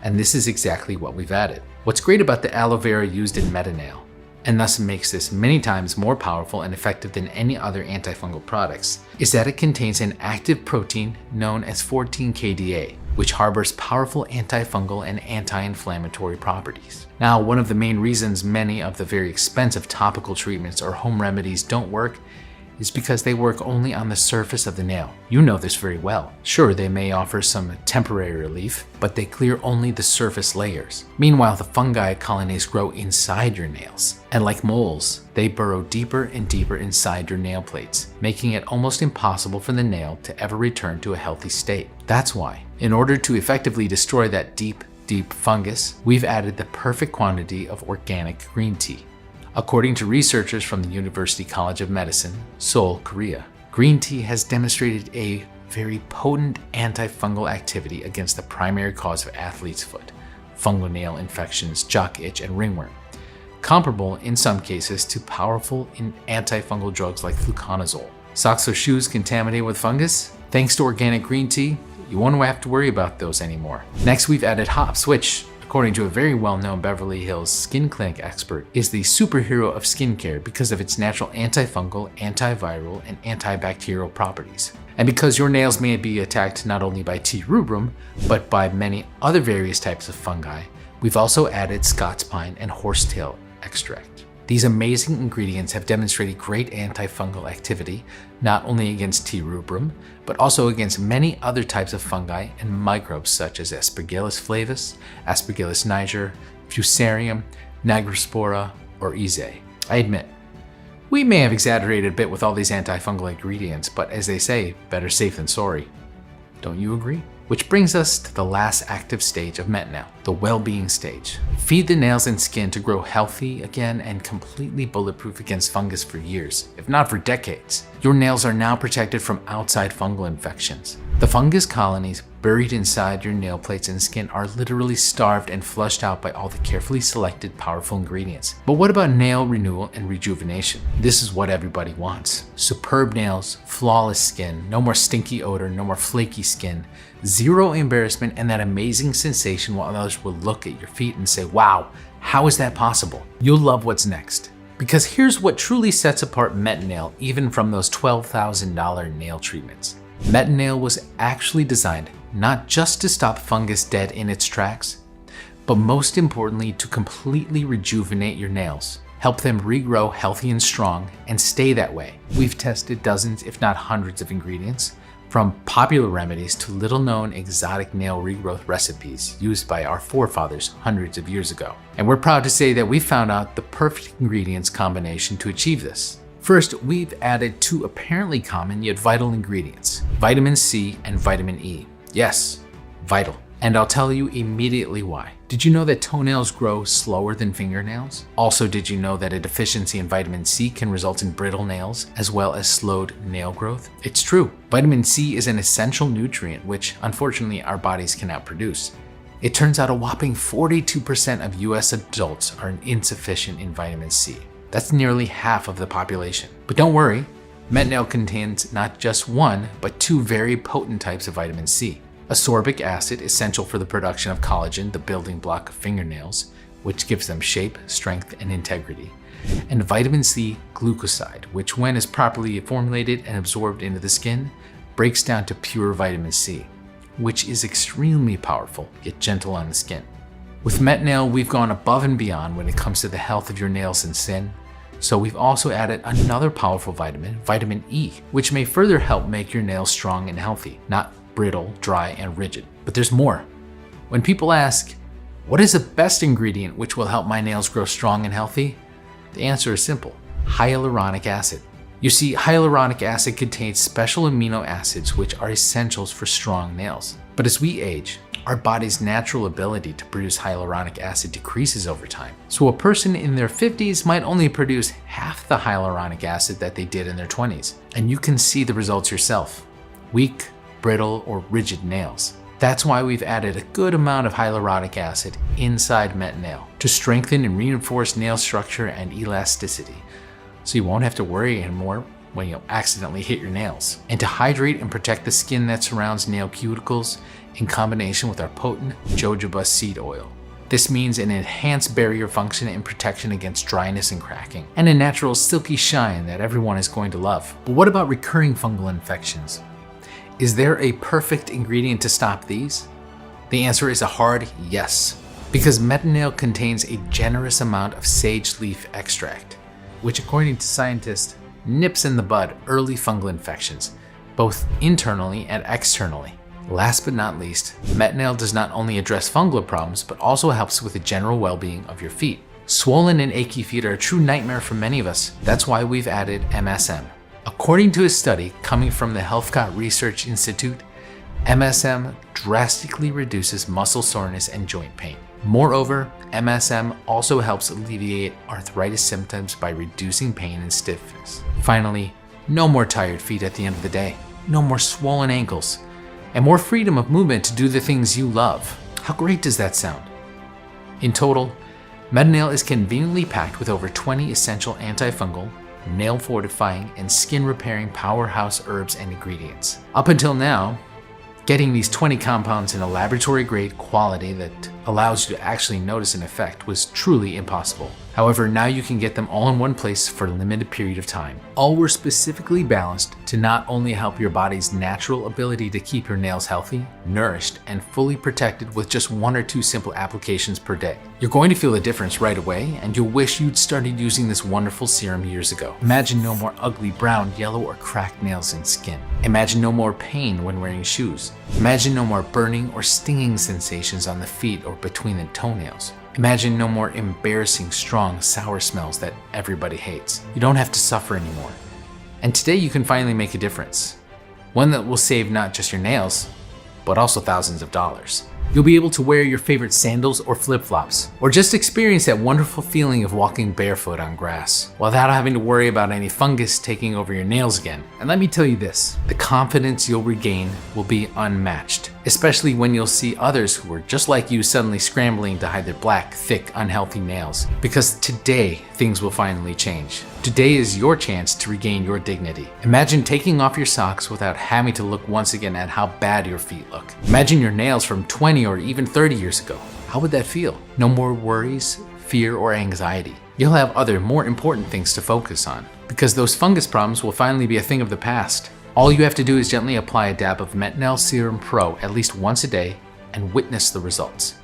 And this is exactly what we've added. What's great about the aloe vera used in Metanail, and thus makes this many times more powerful and effective than any other antifungal products, is that it contains an active protein known as 14-KDA, which harbors powerful antifungal and anti-inflammatory properties. Now, one of the main reasons many of the very expensive topical treatments or home remedies don't work is because they work only on the surface of the nail. You know this very well. Sure, they may offer some temporary relief, but they clear only the surface layers. Meanwhile, the fungi colonies grow inside your nails, and like moles, they burrow deeper and deeper inside your nail plates, making it almost impossible for the nail to ever return to a healthy state. That's why, in order to effectively destroy that deep fungus, we've added the perfect quantity of organic green tea. According to researchers from the University College of Medicine, Seoul, Korea, green tea has demonstrated a very potent antifungal activity against the primary cause of athlete's foot, fungal nail infections, jock itch, and ringworm, comparable in some cases to powerful antifungal drugs like fluconazole. Socks or shoes contaminated with fungus? Thanks to organic green tea, you won't have to worry about those anymore. Next, we've added hops, which, according to a very well-known Beverly Hills skin clinic expert, is the superhero of skincare because of its natural antifungal, antiviral, and antibacterial properties. And because your nails may be attacked not only by T. rubrum, but by many other various types of fungi, we've also added Scots pine and horsetail extract. These amazing ingredients have demonstrated great antifungal activity, not only against T. rubrum, but also against many other types of fungi and microbes such as Aspergillus flavus, Aspergillus niger, Fusarium, Nigrospora, or Izae. I admit, we may have exaggerated a bit with all these antifungal ingredients, but as they say, better safe than sorry. Don't you agree? Which brings us to the last active stage of Metanail, the well-being stage. Feed the nails and skin to grow healthy again and completely bulletproof against fungus for years, if not for decades. Your nails are now protected from outside fungal infections. The fungus colonies buried inside your nail plates and skin are literally starved and flushed out by all the carefully selected powerful ingredients. But what about nail renewal and rejuvenation? This is what everybody wants. Superb nails, flawless skin, no more stinky odor, no more flaky skin, zero embarrassment, and that amazing sensation while others will look at your feet and say, wow, how is that possible? You'll love what's next. Because here's what truly sets apart Metanail even from those $12,000 nail treatments. Metanail was actually designed not just to stop fungus dead in its tracks, but most importantly to completely rejuvenate your nails, help them regrow healthy and strong, and stay that way. We've tested dozens, if not hundreds of ingredients, from popular remedies to little-known exotic nail regrowth recipes used by our forefathers hundreds of years ago. And we're proud to say that we found out the perfect ingredients combination to achieve this. First, we've added two apparently common yet vital ingredients, vitamin C and vitamin E. Yes, vital. And I'll tell you immediately why. Did you know that toenails grow slower than fingernails? Also, did you know that a deficiency in vitamin C can result in brittle nails as well as slowed nail growth? It's true. Vitamin C is an essential nutrient which, unfortunately, our bodies cannot produce. It turns out a whopping 42% of US adults are insufficient in vitamin C. That's nearly half of the population. But don't worry, Metanail contains not just one, but two very potent types of vitamin C. Ascorbic acid, essential for the production of collagen, the building block of fingernails, which gives them shape, strength, and integrity. And vitamin C glucoside, which when is properly formulated and absorbed into the skin, breaks down to pure vitamin C, which is extremely powerful yet gentle on the skin. With MetNail, we've gone above and beyond when it comes to the health of your nails and skin, so we've also added another powerful vitamin, vitamin E, which may further help make your nails strong and healthy, not brittle, dry, and rigid. But there's more. When people ask, what is the best ingredient which will help my nails grow strong and healthy? The answer is simple: hyaluronic acid. You see, hyaluronic acid contains special amino acids which are essentials for strong nails. But as we age, our body's natural ability to produce hyaluronic acid decreases over time. So a person in their 50s might only produce half the hyaluronic acid that they did in their 20s. And you can see the results yourself: weak, brittle, or rigid nails. That's why we've added a good amount of hyaluronic acid inside MetNail to strengthen and reinforce nail structure and elasticity, so you won't have to worry anymore when you accidentally hit your nails. And to hydrate and protect the skin that surrounds nail cuticles in combination with our potent jojoba seed oil. This means an enhanced barrier function and protection against dryness and cracking, and a natural silky shine that everyone is going to love. But what about recurring fungal infections? Is there a perfect ingredient to stop these? The answer is a hard yes, because MetNail contains a generous amount of sage leaf extract, which according to scientists nips in the bud early fungal infections, both internally and externally. Last but not least, MetNail does not only address fungal problems, but also helps with the general well-being of your feet. Swollen and achy feet are a true nightmare for many of us. That's why we've added MSM. According to a study coming from the Healthcott Research Institute, MSM drastically reduces muscle soreness and joint pain. Moreover, MSM also helps alleviate arthritis symptoms by reducing pain and stiffness. Finally, no more tired feet at the end of the day, no more swollen ankles, and more freedom of movement to do the things you love. How great does that sound? In total, MetNail is conveniently packed with over 20 essential antifungal, nail fortifying, and skin repairing powerhouse herbs and ingredients. Up until now, getting these 20 compounds in a laboratory grade quality that allows you to actually notice an effect was truly impossible. However, now you can get them all in one place for a limited period of time. All were specifically balanced to not only help your body's natural ability to keep your nails healthy, nourished, and fully protected with just 1 or 2 simple applications per day. You're going to feel the difference right away, and you'll wish you'd started using this wonderful serum years ago. Imagine no more ugly brown, yellow, or cracked nails and skin. Imagine no more pain when wearing shoes. Imagine no more burning or stinging sensations on the feet or between the toenails. Imagine no more embarrassing, strong, sour smells that everybody hates. You don't have to suffer anymore. And today you can finally make a difference. One that will save not just your nails, but also thousands of dollars. You'll be able to wear your favorite sandals or flip-flops, or just experience that wonderful feeling of walking barefoot on grass, without having to worry about any fungus taking over your nails again. And let me tell you this, the confidence you'll regain will be unmatched, especially when you'll see others who are just like you suddenly scrambling to hide their black, thick, unhealthy nails. Because today, things will finally change. Today is your chance to regain your dignity. Imagine taking off your socks without having to look once again at how bad your feet look. Imagine your nails from 20 or even 30 years ago. How would that feel? No more worries, fear, or anxiety. You'll have other, more important things to focus on, because those fungus problems will finally be a thing of the past. All you have to do is gently apply a dab of MetNail Serum Pro at least once a day and witness the results.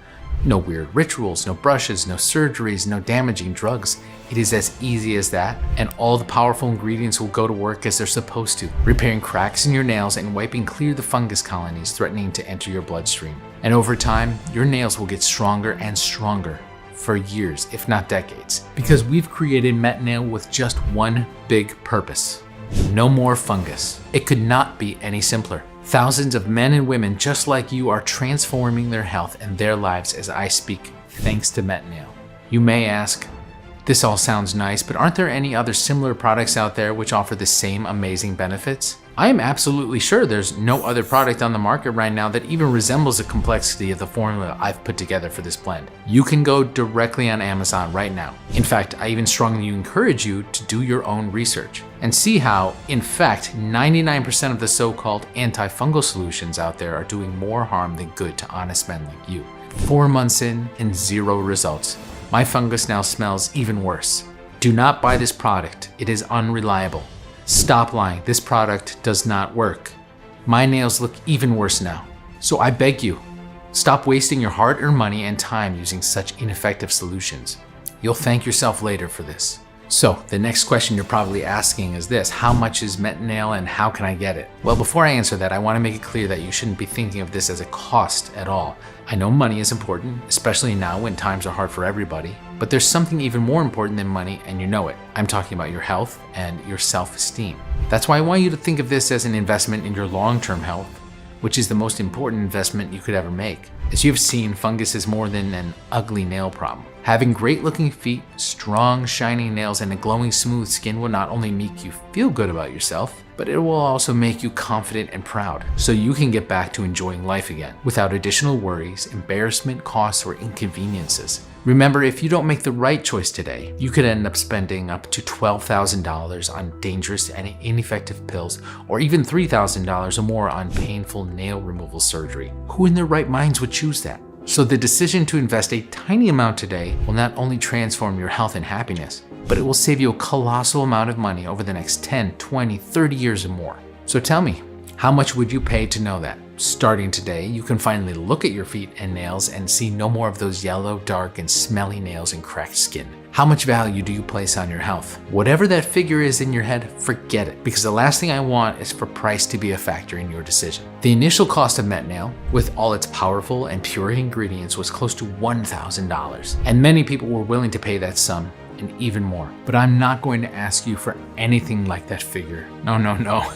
No weird rituals, no brushes, no surgeries, no damaging drugs. It is as easy as that, and all the powerful ingredients will go to work as they're supposed to, repairing cracks in your nails and wiping clear the fungus colonies threatening to enter your bloodstream. And over time, your nails will get stronger and stronger for years, if not decades, because we've created MetNail with just one big purpose: no more fungus. It could not be any simpler. Thousands of men and women just like you are transforming their health and their lives as I speak, thanks to MetNail. You may ask, this all sounds nice, but aren't there any other similar products out there which offer the same amazing benefits? I am absolutely sure there's no other product on the market right now that even resembles the complexity of the formula I've put together for this blend. You can go directly on Amazon right now. In fact, I even strongly encourage you to do your own research and see how, in fact, 99% of the so-called antifungal solutions out there are doing more harm than good to honest men like you. 4 months in and 0 results. My fungus now smells even worse. Do not buy this product. It is unreliable. Stop lying. This product does not work. My nails look even worse now. So I beg you, stop wasting your hard-earned money and time using such ineffective solutions. You'll thank yourself later for this. So the next question you're probably asking is this: how much is Metnail and how can I get it? Well, before I answer that, I want to make it clear that you shouldn't be thinking of this as a cost at all. I know money is important, especially now when times are hard for everybody, but there's something even more important than money, and you know it. I'm talking about your health and your self-esteem. That's why I want you to think of this as an investment in your long-term health, which is the most important investment you could ever make. As you've seen, fungus is more than an ugly nail problem. Having great looking feet, strong shining nails, and a glowing smooth skin will not only make you feel good about yourself, but it will also make you confident and proud, so you can get back to enjoying life again without additional worries, embarrassment, costs, or inconveniences. Remember, if you don't make the right choice today, you could end up spending up to $12,000 on dangerous and ineffective pills, or even $3,000 or more on painful nail removal surgery. Who in their right minds would choose that? So the decision to invest a tiny amount today will not only transform your health and happiness, but it will save you a colossal amount of money over the next 10, 20, 30 years or more. So tell me, how much would you pay to know that? Starting today, you can finally look at your feet and nails and see no more of those yellow, dark, and smelly nails and cracked skin. How much value do you place on your health? Whatever that figure is in your head, forget it, because the last thing I want is for price to be a factor in your decision. The initial cost of Metnail, with all its powerful and pure ingredients, was close to $1,000, and many people were willing to pay that sum and even more. But I'm not going to ask you for anything like that figure. No.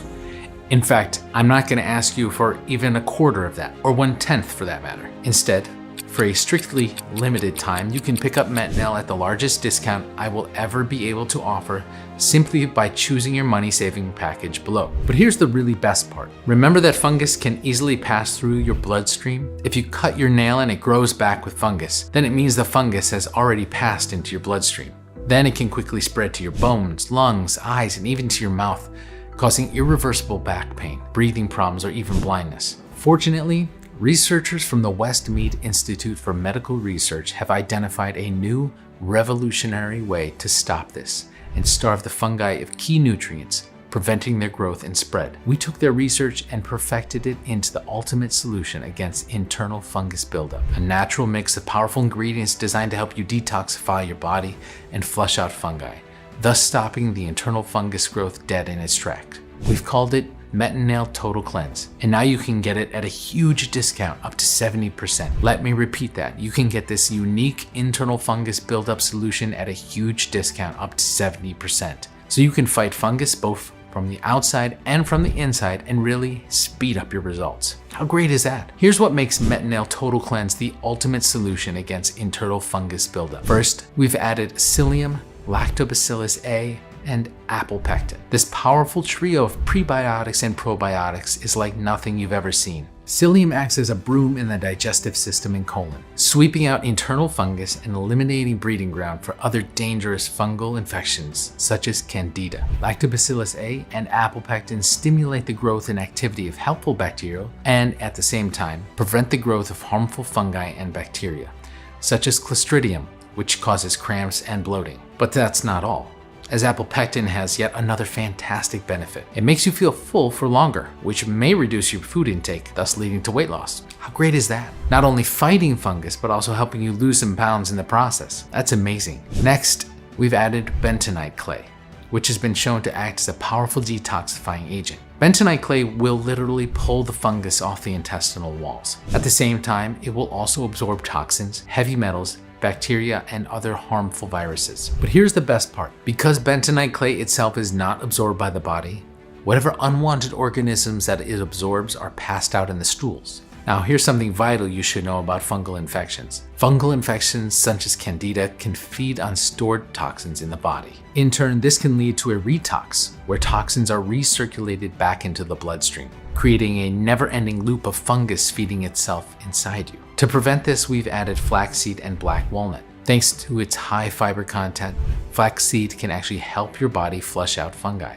In fact, I'm not going to ask you for even a quarter of that, or 1/10 for that matter. Instead, for a strictly limited time, you can pick up Metnail at the largest discount I will ever be able to offer simply by choosing your money-saving package below. But here's the really best part. Remember that fungus can easily pass through your bloodstream? If you cut your nail and it grows back with fungus, then it means the fungus has already passed into your bloodstream. Then it can quickly spread to your bones, lungs, eyes, and even to your mouth, causing irreversible back pain, breathing problems, or even blindness. Fortunately, researchers from the Westmead Institute for Medical Research have identified a new revolutionary way to stop this and starve the fungi of key nutrients, preventing their growth and spread. We took their research and perfected it into the ultimate solution against internal fungus buildup, a natural mix of powerful ingredients designed to help you detoxify your body and flush out fungi, thus stopping the internal fungus growth dead in its tracks. We've called it Metnail Total Cleanse, and now you can get it at a huge discount, up to 70%. Let me repeat that. You can get this unique internal fungus buildup solution at a huge discount, up to 70%. So you can fight fungus both from the outside and from the inside and really speed up your results. How great is that? Here's what makes Metnail Total Cleanse the ultimate solution against internal fungus buildup. First, we've added psyllium, lactobacillus A, and apple pectin. This powerful trio of prebiotics and probiotics is like nothing you've ever seen. Psyllium acts as a broom in the digestive system and colon, sweeping out internal fungus and eliminating breeding ground for other dangerous fungal infections such as Candida. Lactobacillus A and apple pectin stimulate the growth and activity of helpful bacteria and, at the same time, prevent the growth of harmful fungi and bacteria, such as Clostridium, which causes cramps and bloating. But that's not all, as apple pectin has yet another fantastic benefit. It makes you feel full for longer, which may reduce your food intake, thus leading to weight loss. How great is that? Not only fighting fungus, but also helping you lose some pounds in the process. That's amazing. Next, we've added bentonite clay, which has been shown to act as a powerful detoxifying agent. Bentonite clay will literally pull the fungus off the intestinal walls. At the same time, it will also absorb toxins, heavy metals, bacteria, and other harmful viruses. But here's the best part. Because bentonite clay itself is not absorbed by the body, whatever unwanted organisms that it absorbs are passed out in the stools. Now, here's something vital you should know about fungal infections. Fungal infections such as Candida can feed on stored toxins in the body. In turn, this can lead to a retox, where toxins are recirculated back into the bloodstream, creating a never-ending loop of fungus feeding itself inside you. To prevent this, we've added flaxseed and black walnut. Thanks to its high fiber content, flaxseed can actually help your body flush out fungi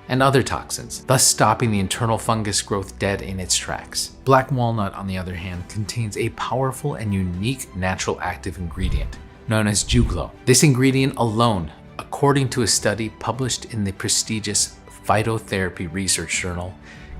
and other toxins, thus stopping the internal fungus growth dead in its tracks. Black walnut, on the other hand, contains a powerful and unique natural active ingredient known as juglo. This ingredient alone, according to a study published in the prestigious Phytotherapy Research Journal,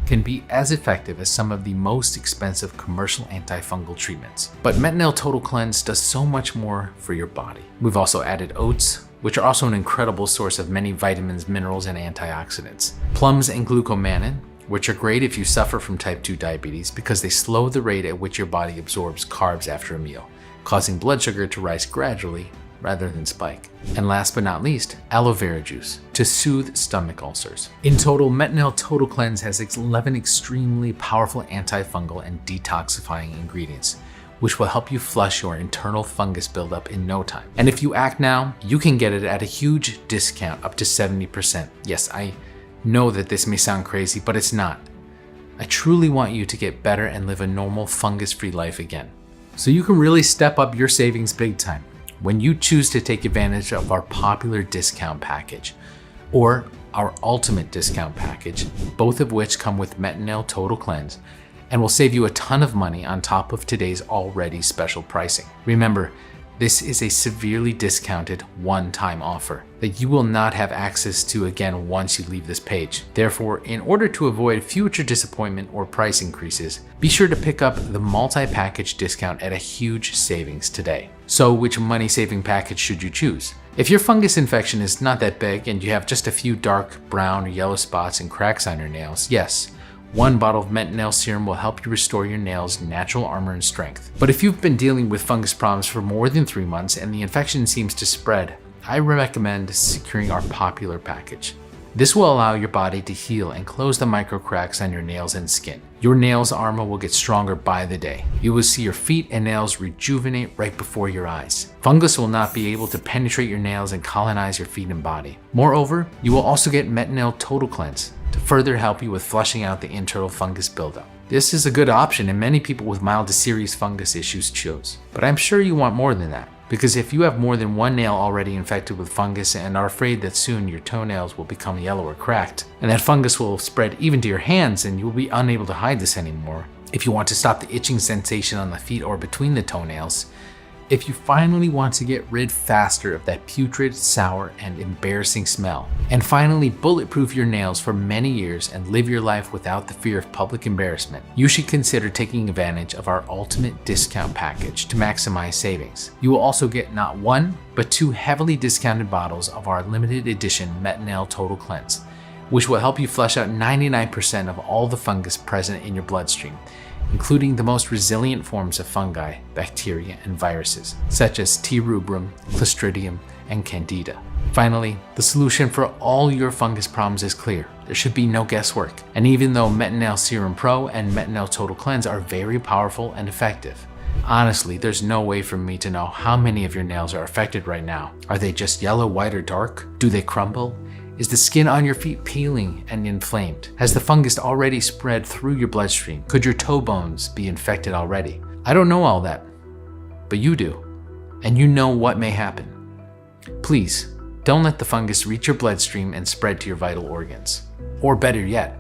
can be as effective as some of the most expensive commercial antifungal treatments. But Metanel Total Cleanse does so much more for your body. We've also added oats, which are also an incredible source of many vitamins, minerals, and antioxidants. Plums and glucomannan, which are great if you suffer from type 2 diabetes because they slow the rate at which your body absorbs carbs after a meal, causing blood sugar to rise gradually rather than spike. And last but not least, aloe vera juice to soothe stomach ulcers. In total, Metanel Total Cleanse has 11 extremely powerful antifungal and detoxifying ingredients, which will help you flush your internal fungus buildup in no time. And if you act now, you can get it at a huge discount, up to 70%. Yes, I know that this may sound crazy, but it's not. I truly want you to get better and live a normal fungus-free life again. So you can really step up your savings big time when you choose to take advantage of our popular discount package or our ultimate discount package, both of which come with Metanel Total Cleanse and will save you a ton of money on top of today's already special pricing. Remember, this is a severely discounted one-time offer that you will not have access to again once you leave this page. Therefore, in order to avoid future disappointment or price increases, be sure to pick up the multi-package discount at a huge savings today. So which money-saving package should you choose? If your fungus infection is not that big and you have just a few dark brown or yellow spots and cracks on your nails, yes, one bottle of Metanel serum will help you restore your nails' natural armor and strength. But if you've been dealing with fungus problems for more than 3 months and the infection seems to spread, I recommend securing our popular package. This will allow your body to heal and close the micro cracks on your nails and skin. Your nails' armor will get stronger by the day. You will see your feet and nails rejuvenate right before your eyes. Fungus will not be able to penetrate your nails and colonize your feet and body. Moreover, you will also get Metanel Total Cleanse to further help you with flushing out the internal fungus buildup. This is a good option and many people with mild to serious fungus issues chose. But I'm sure you want more than that, because if you have more than one nail already infected with fungus and are afraid that soon your toenails will become yellow or cracked, and that fungus will spread even to your hands and you will be unable to hide this anymore, if you want to stop the itching sensation on the feet or between the toenails, if you finally want to get rid faster of that putrid, sour, and embarrassing smell, and finally bulletproof your nails for many years and live your life without the fear of public embarrassment, you should consider taking advantage of our ultimate discount package to maximize savings. You will also get not one, but 2 heavily discounted bottles of our limited edition Metanel Total Cleanse, which will help you flush out 99% of all the fungus present in your bloodstream, including the most resilient forms of fungi, bacteria, and viruses, such as T. rubrum, Clostridium, and Candida. Finally, the solution for all your fungus problems is clear. There should be no guesswork. And even though Metanel Serum Pro and Metanel Total Cleanse are very powerful and effective, honestly, there's no way for me to know how many of your nails are affected right now. Are they just yellow, white, or dark? Do they crumble? Is the skin on your feet peeling and inflamed? Has the fungus already spread through your bloodstream? Could your toe bones be infected already? I don't know all that, but you do, and you know what may happen. Please, don't let the fungus reach your bloodstream and spread to your vital organs. Or better yet,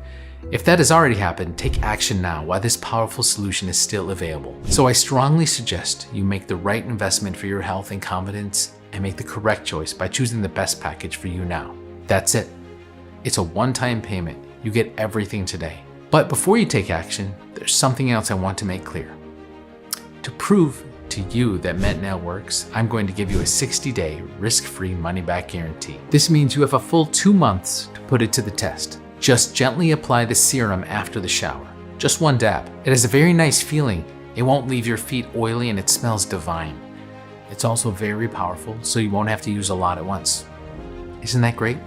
if that has already happened, take action now while this powerful solution is still available. So I strongly suggest you make the right investment for your health and confidence and make the correct choice by choosing the best package for you now. That's it. It's a one-time payment. You get everything today. But before you take action, there's something else I want to make clear. To prove to you that Metanel works, I'm going to give you a 60-day risk-free money-back guarantee. This means you have a full 2 months to put it to the test. Just gently apply the serum after the shower. Just 1 dab. It has a very nice feeling. It won't leave your feet oily and it smells divine. It's also very powerful, so you won't have to use a lot at once. Isn't that great?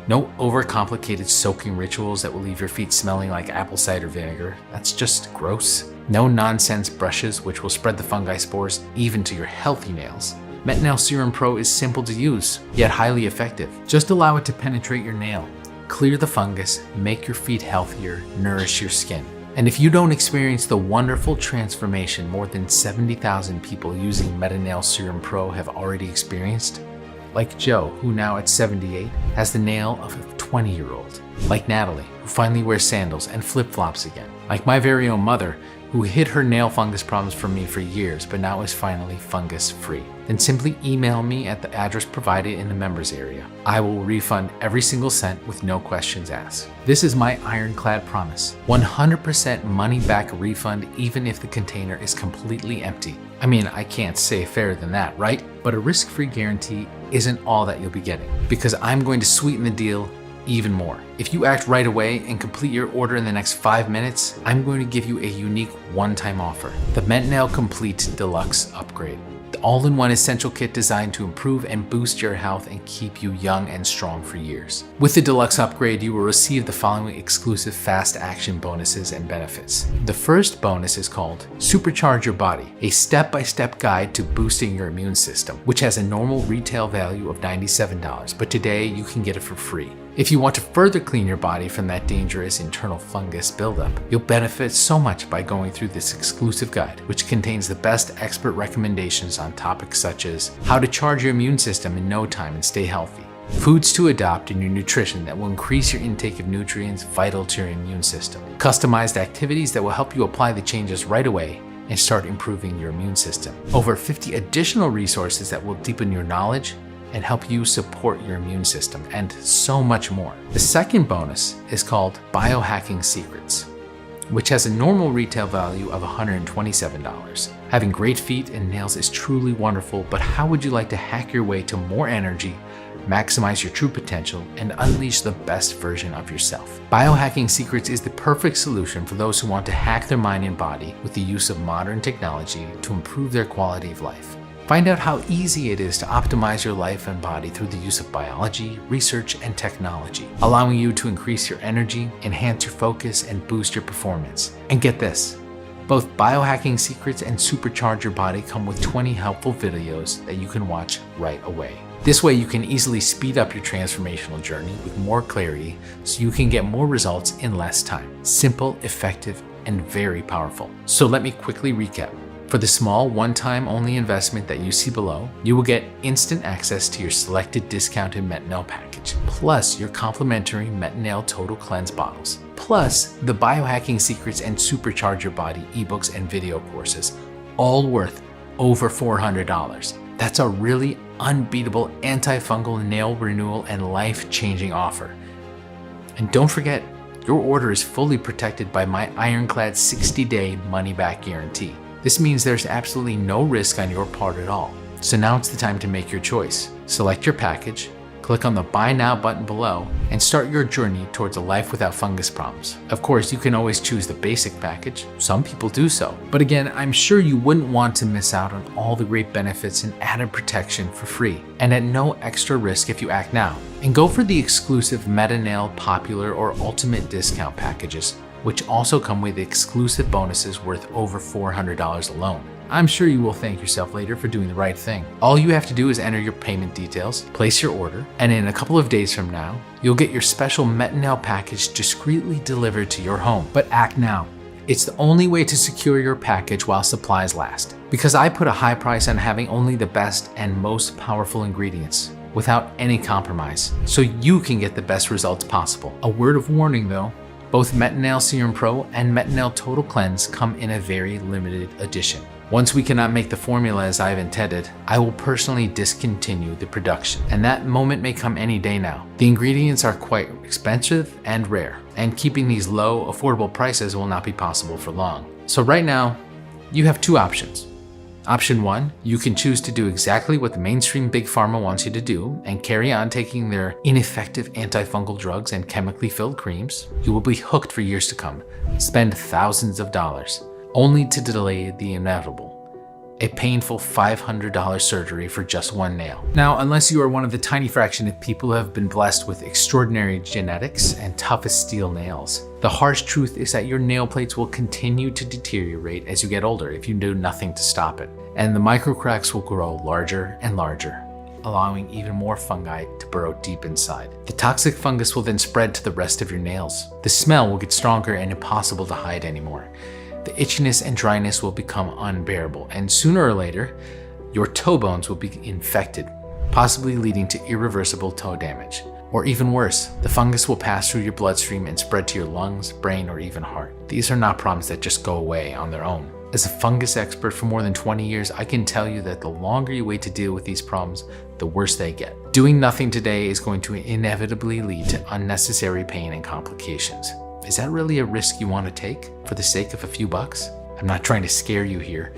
No overcomplicated soaking rituals that will leave your feet smelling like apple cider vinegar. That's just gross. No nonsense brushes which will spread the fungi spores even to your healthy nails. Metanel Serum Pro is simple to use, yet highly effective. Just allow it to penetrate your nail, clear the fungus, make your feet healthier, nourish your skin. And if you don't experience the wonderful transformation more than 70,000 people using Metanel Serum Pro have already experienced, like Joe, who now at 78 has the nail of a 20-year-old. Like Natalie, who finally wears sandals and flip-flops again. Like my very own mother, who hid her nail fungus problems from me for years but now is finally fungus free. Then simply email me at the address provided in the members area. I will refund every single cent with no questions asked. This is my ironclad promise. 100% money back refund even if the container is completely empty. I mean, I can't say fairer than that, right? But a risk-free guarantee isn't all that you'll be getting, because I'm going to sweeten the deal even more. If you act right away and complete your order in the next 5 minutes, I'm going to give you a unique one-time offer: the Nail Complete Deluxe Upgrade. The all-in-one essential kit designed to improve and boost your health and keep you young and strong for years. With the deluxe upgrade, you will receive the following exclusive fast action bonuses and benefits. The first bonus is called Supercharge Your Body, a step-by-step guide to boosting your immune system, which has a normal retail value of $97, but today you can get it for free. If you want to further clean your body from that dangerous internal fungus buildup, you'll benefit so much by going through this exclusive guide, which contains the best expert recommendations on topics such as how to charge your immune system in no time and stay healthy, foods to adopt in your nutrition that will increase your intake of nutrients vital to your immune system, customized activities that will help you apply the changes right away and start improving your immune system, over 50 additional resources that will deepen your knowledge and help you support your immune system, and so much more. The second bonus is called Biohacking Secrets, which has a normal retail value of $127. Having great feet and nails is truly wonderful, but how would you like to hack your way to more energy, maximize your true potential, and unleash the best version of yourself? Biohacking Secrets is the perfect solution for those who want to hack their mind and body with the use of modern technology to improve their quality of life. Find out how easy it is to optimize your life and body through the use of biology, research, and technology, allowing you to increase your energy, enhance your focus, and boost your performance. And get this, both Biohacking Secrets and Supercharge Your Body come with 20 helpful videos that you can watch right away. This way you can easily speed up your transformational journey with more clarity so you can get more results in less time. Simple, effective, and very powerful. So let me quickly recap. For the small one-time only investment that you see below, you will get instant access to your selected discounted Nail package, plus your complimentary Nail Total Cleanse bottles, plus the Biohacking Secrets and Supercharge Your Body ebooks and video courses, all worth over $400. That's a really unbeatable antifungal nail renewal and life-changing offer. And don't forget, your order is fully protected by my ironclad 60-day money-back guarantee. This means there's absolutely no risk on your part at all. So now it's the time to make your choice. Select your package, click on the Buy Now button below, and start your journey towards a life without fungus problems. Of course, you can always choose the basic package. Some people do so. But again, I'm sure you wouldn't want to miss out on all the great benefits and added protection for free, and at no extra risk if you act now. And go for the exclusive Nail Popular or Ultimate Discount packages, which also come with exclusive bonuses worth over $400 alone. I'm sure you will thank yourself later for doing the right thing. All you have to do is enter your payment details, place your order, and in a couple of days from now, you'll get your special Nail package discreetly delivered to your home. But act now. It's the only way to secure your package while supplies last. Because I put a high price on having only the best and most powerful ingredients, without any compromise, so you can get the best results possible. A word of warning though, both Nail Serum Pro and Nail Total Cleanse come in a very limited edition. Once we cannot make the formula as I've intended, I will personally discontinue the production, and that moment may come any day now. The ingredients are quite expensive and rare, and keeping these low, affordable prices will not be possible for long. So right now, you have two options. Option 1, you can choose to do exactly what the mainstream Big Pharma wants you to do and carry on taking their ineffective antifungal drugs and chemically filled creams. You will be hooked for years to come, spend thousands of dollars, only to delay the inevitable. A painful $500 surgery for just one nail. Now, unless you are one of the tiny fraction of people who have been blessed with extraordinary genetics and tough as steel nails, the harsh truth is that your nail plates will continue to deteriorate as you get older if you do nothing to stop it. And the microcracks will grow larger and larger, allowing even more fungi to burrow deep inside. The toxic fungus will then spread to the rest of your nails. The smell will get stronger and impossible to hide anymore. The itchiness and dryness will become unbearable, and sooner or later, your toe bones will be infected, possibly leading to irreversible toe damage. Or even worse, the fungus will pass through your bloodstream and spread to your lungs, brain, or even heart. These are not problems that just go away on their own. As a fungus expert for more than 20 years, I can tell you that the longer you wait to deal with these problems, the worse they get. Doing nothing today is going to inevitably lead to unnecessary pain and complications. Is that really a risk you want to take for the sake of a few bucks? I'm not trying to scare you here.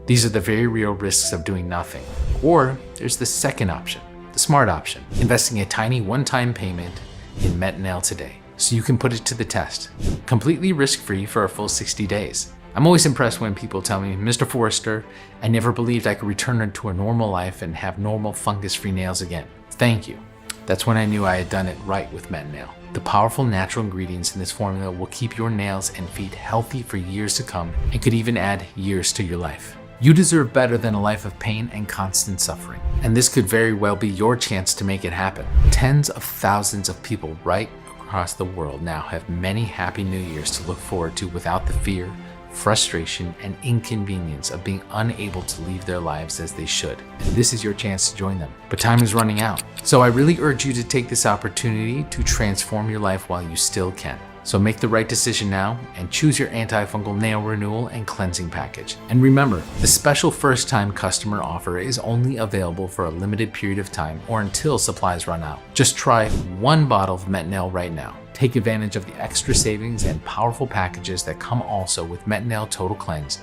These are the very real risks of doing nothing. Or there's the second option, the smart option, investing a tiny one-time payment in Metnail today, so you can put it to the test, completely risk-free for a full 60 days. I'm always impressed when people tell me, Mr. Forrester, I never believed I could return to a normal life and have normal fungus-free nails again. Thank you. That's when I knew I had done it right with Metnail. The powerful natural ingredients in this formula will keep your nails and feet healthy for years to come and could even add years to your life. You deserve better than a life of pain and constant suffering, and this could very well be your chance to make it happen. Tens of thousands of people right across the world now have many happy new years to look forward to without the fear, frustration, and inconvenience of being unable to live their lives as they should. And this is your chance to join them. But time is running out. So I really urge you to take this opportunity to transform your life while you still can. So make the right decision now and choose your antifungal nail renewal and cleansing package. And remember, the special first-time customer offer is only available for a limited period of time or until supplies run out. Just try one bottle of Metnail right now. Take advantage of the extra savings and powerful packages that come also with Metnail Total Cleanse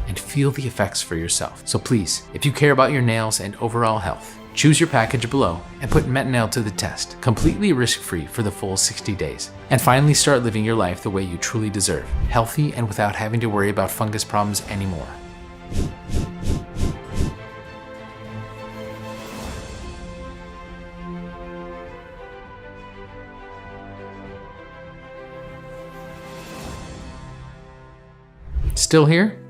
and feel the effects for yourself. So please, if you care about your nails and overall health, choose your package below and put Metnail to the test, completely risk-free for the full 60 days. And finally start living your life the way you truly deserve, healthy and without having to worry about fungus problems anymore. Still here?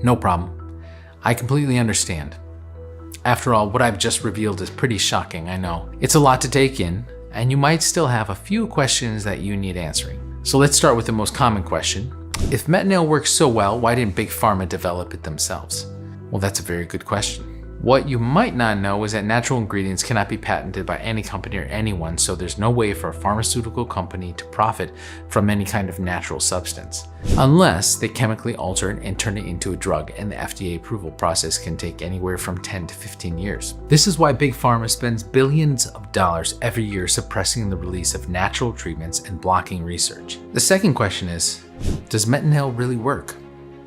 No problem. I completely understand. After all, what I've just revealed is pretty shocking, I know. It's a lot to take in, and you might still have a few questions that you need answering. So let's start with the most common question. If Metnail works so well, why didn't Big Pharma develop it themselves? Well, that's a very good question. What you might not know is that natural ingredients cannot be patented by any company or anyone, so there's no way for a pharmaceutical company to profit from any kind of natural substance, unless they chemically alter it and turn it into a drug, and the FDA approval process can take anywhere from 10 to 15 years. This is why Big Pharma spends billions of dollars every year suppressing the release of natural treatments and blocking research. The second question is, does Metnail really work?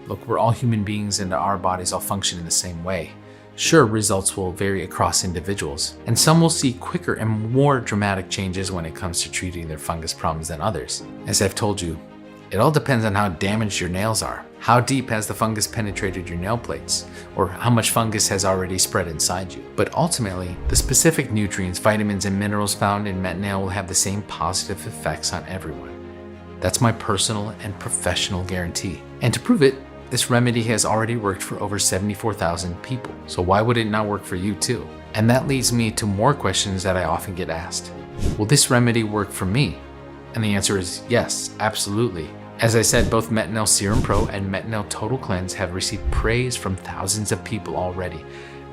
Look, we're all human beings and our bodies all function in the same way. Sure, results will vary across individuals, and some will see quicker and more dramatic changes when it comes to treating their fungus problems than others. As I've told you, it all depends on how damaged your nails are. How deep has the fungus penetrated your nail plates? Or how much fungus has already spread inside you? But ultimately, the specific nutrients, vitamins, and minerals found in Metnail will have the same positive effects on everyone. That's my personal and professional guarantee. And to prove it, this remedy has already worked for over 74,000 people, so why would it not work for you too? And that leads me to more questions that I often get asked. Will this remedy work for me? And the answer is yes, absolutely. As I said, both Metnail Serum Pro and Metnail Total Cleanse have received praise from thousands of people already.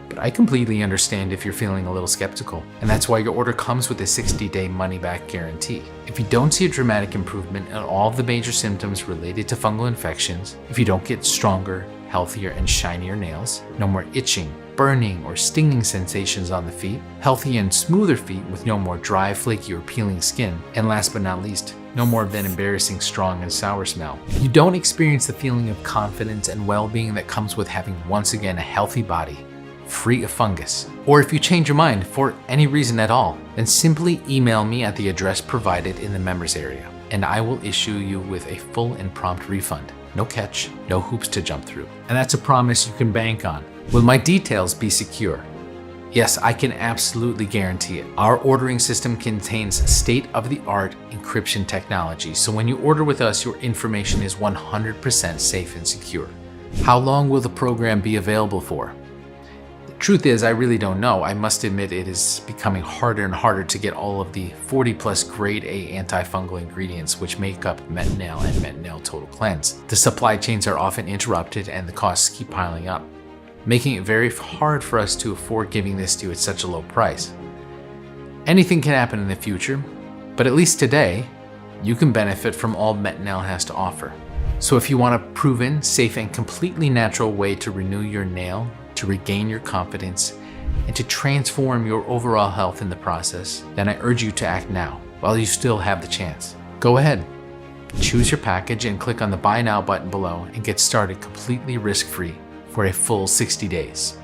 But I completely understand if you're feeling a little skeptical, and that's why your order comes with a 60-day money-back guarantee. If you don't see a dramatic improvement in all of the major symptoms related to fungal infections, if you don't get stronger, healthier, and shinier nails, no more itching, burning, or stinging sensations on the feet, healthy and smoother feet with no more dry, flaky, or peeling skin, and last but not least, no more of that embarrassing strong and sour smell. If you don't experience the feeling of confidence and well-being that comes with having once again a healthy body, free of fungus, or if you change your mind for any reason at all, then simply email me at the address provided in the members area, and I will issue you with a full and prompt refund. No catch, no hoops to jump through. And that's a promise you can bank on. Will my details be secure? Yes, I can absolutely guarantee it. Our ordering system contains state-of-the-art encryption technology, so when you order with us, your information is 100% safe and secure. How long will the program be available for? Truth is, I really don't know. I must admit it is becoming harder and harder to get all of the 40+ grade A antifungal ingredients which make up Metnail and Metnail Total Cleanse. The supply chains are often interrupted and the costs keep piling up, making it very hard for us to afford giving this to you at such a low price. Anything can happen in the future, but at least today, you can benefit from all MetNail has to offer. So if you want a proven, safe, and completely natural way to renew your nail, to regain your confidence, and to transform your overall health in the process, then I urge you to act now, while you still have the chance. Go ahead, choose your package and click on the Buy Now button below and get started completely risk-free for a full 60 days.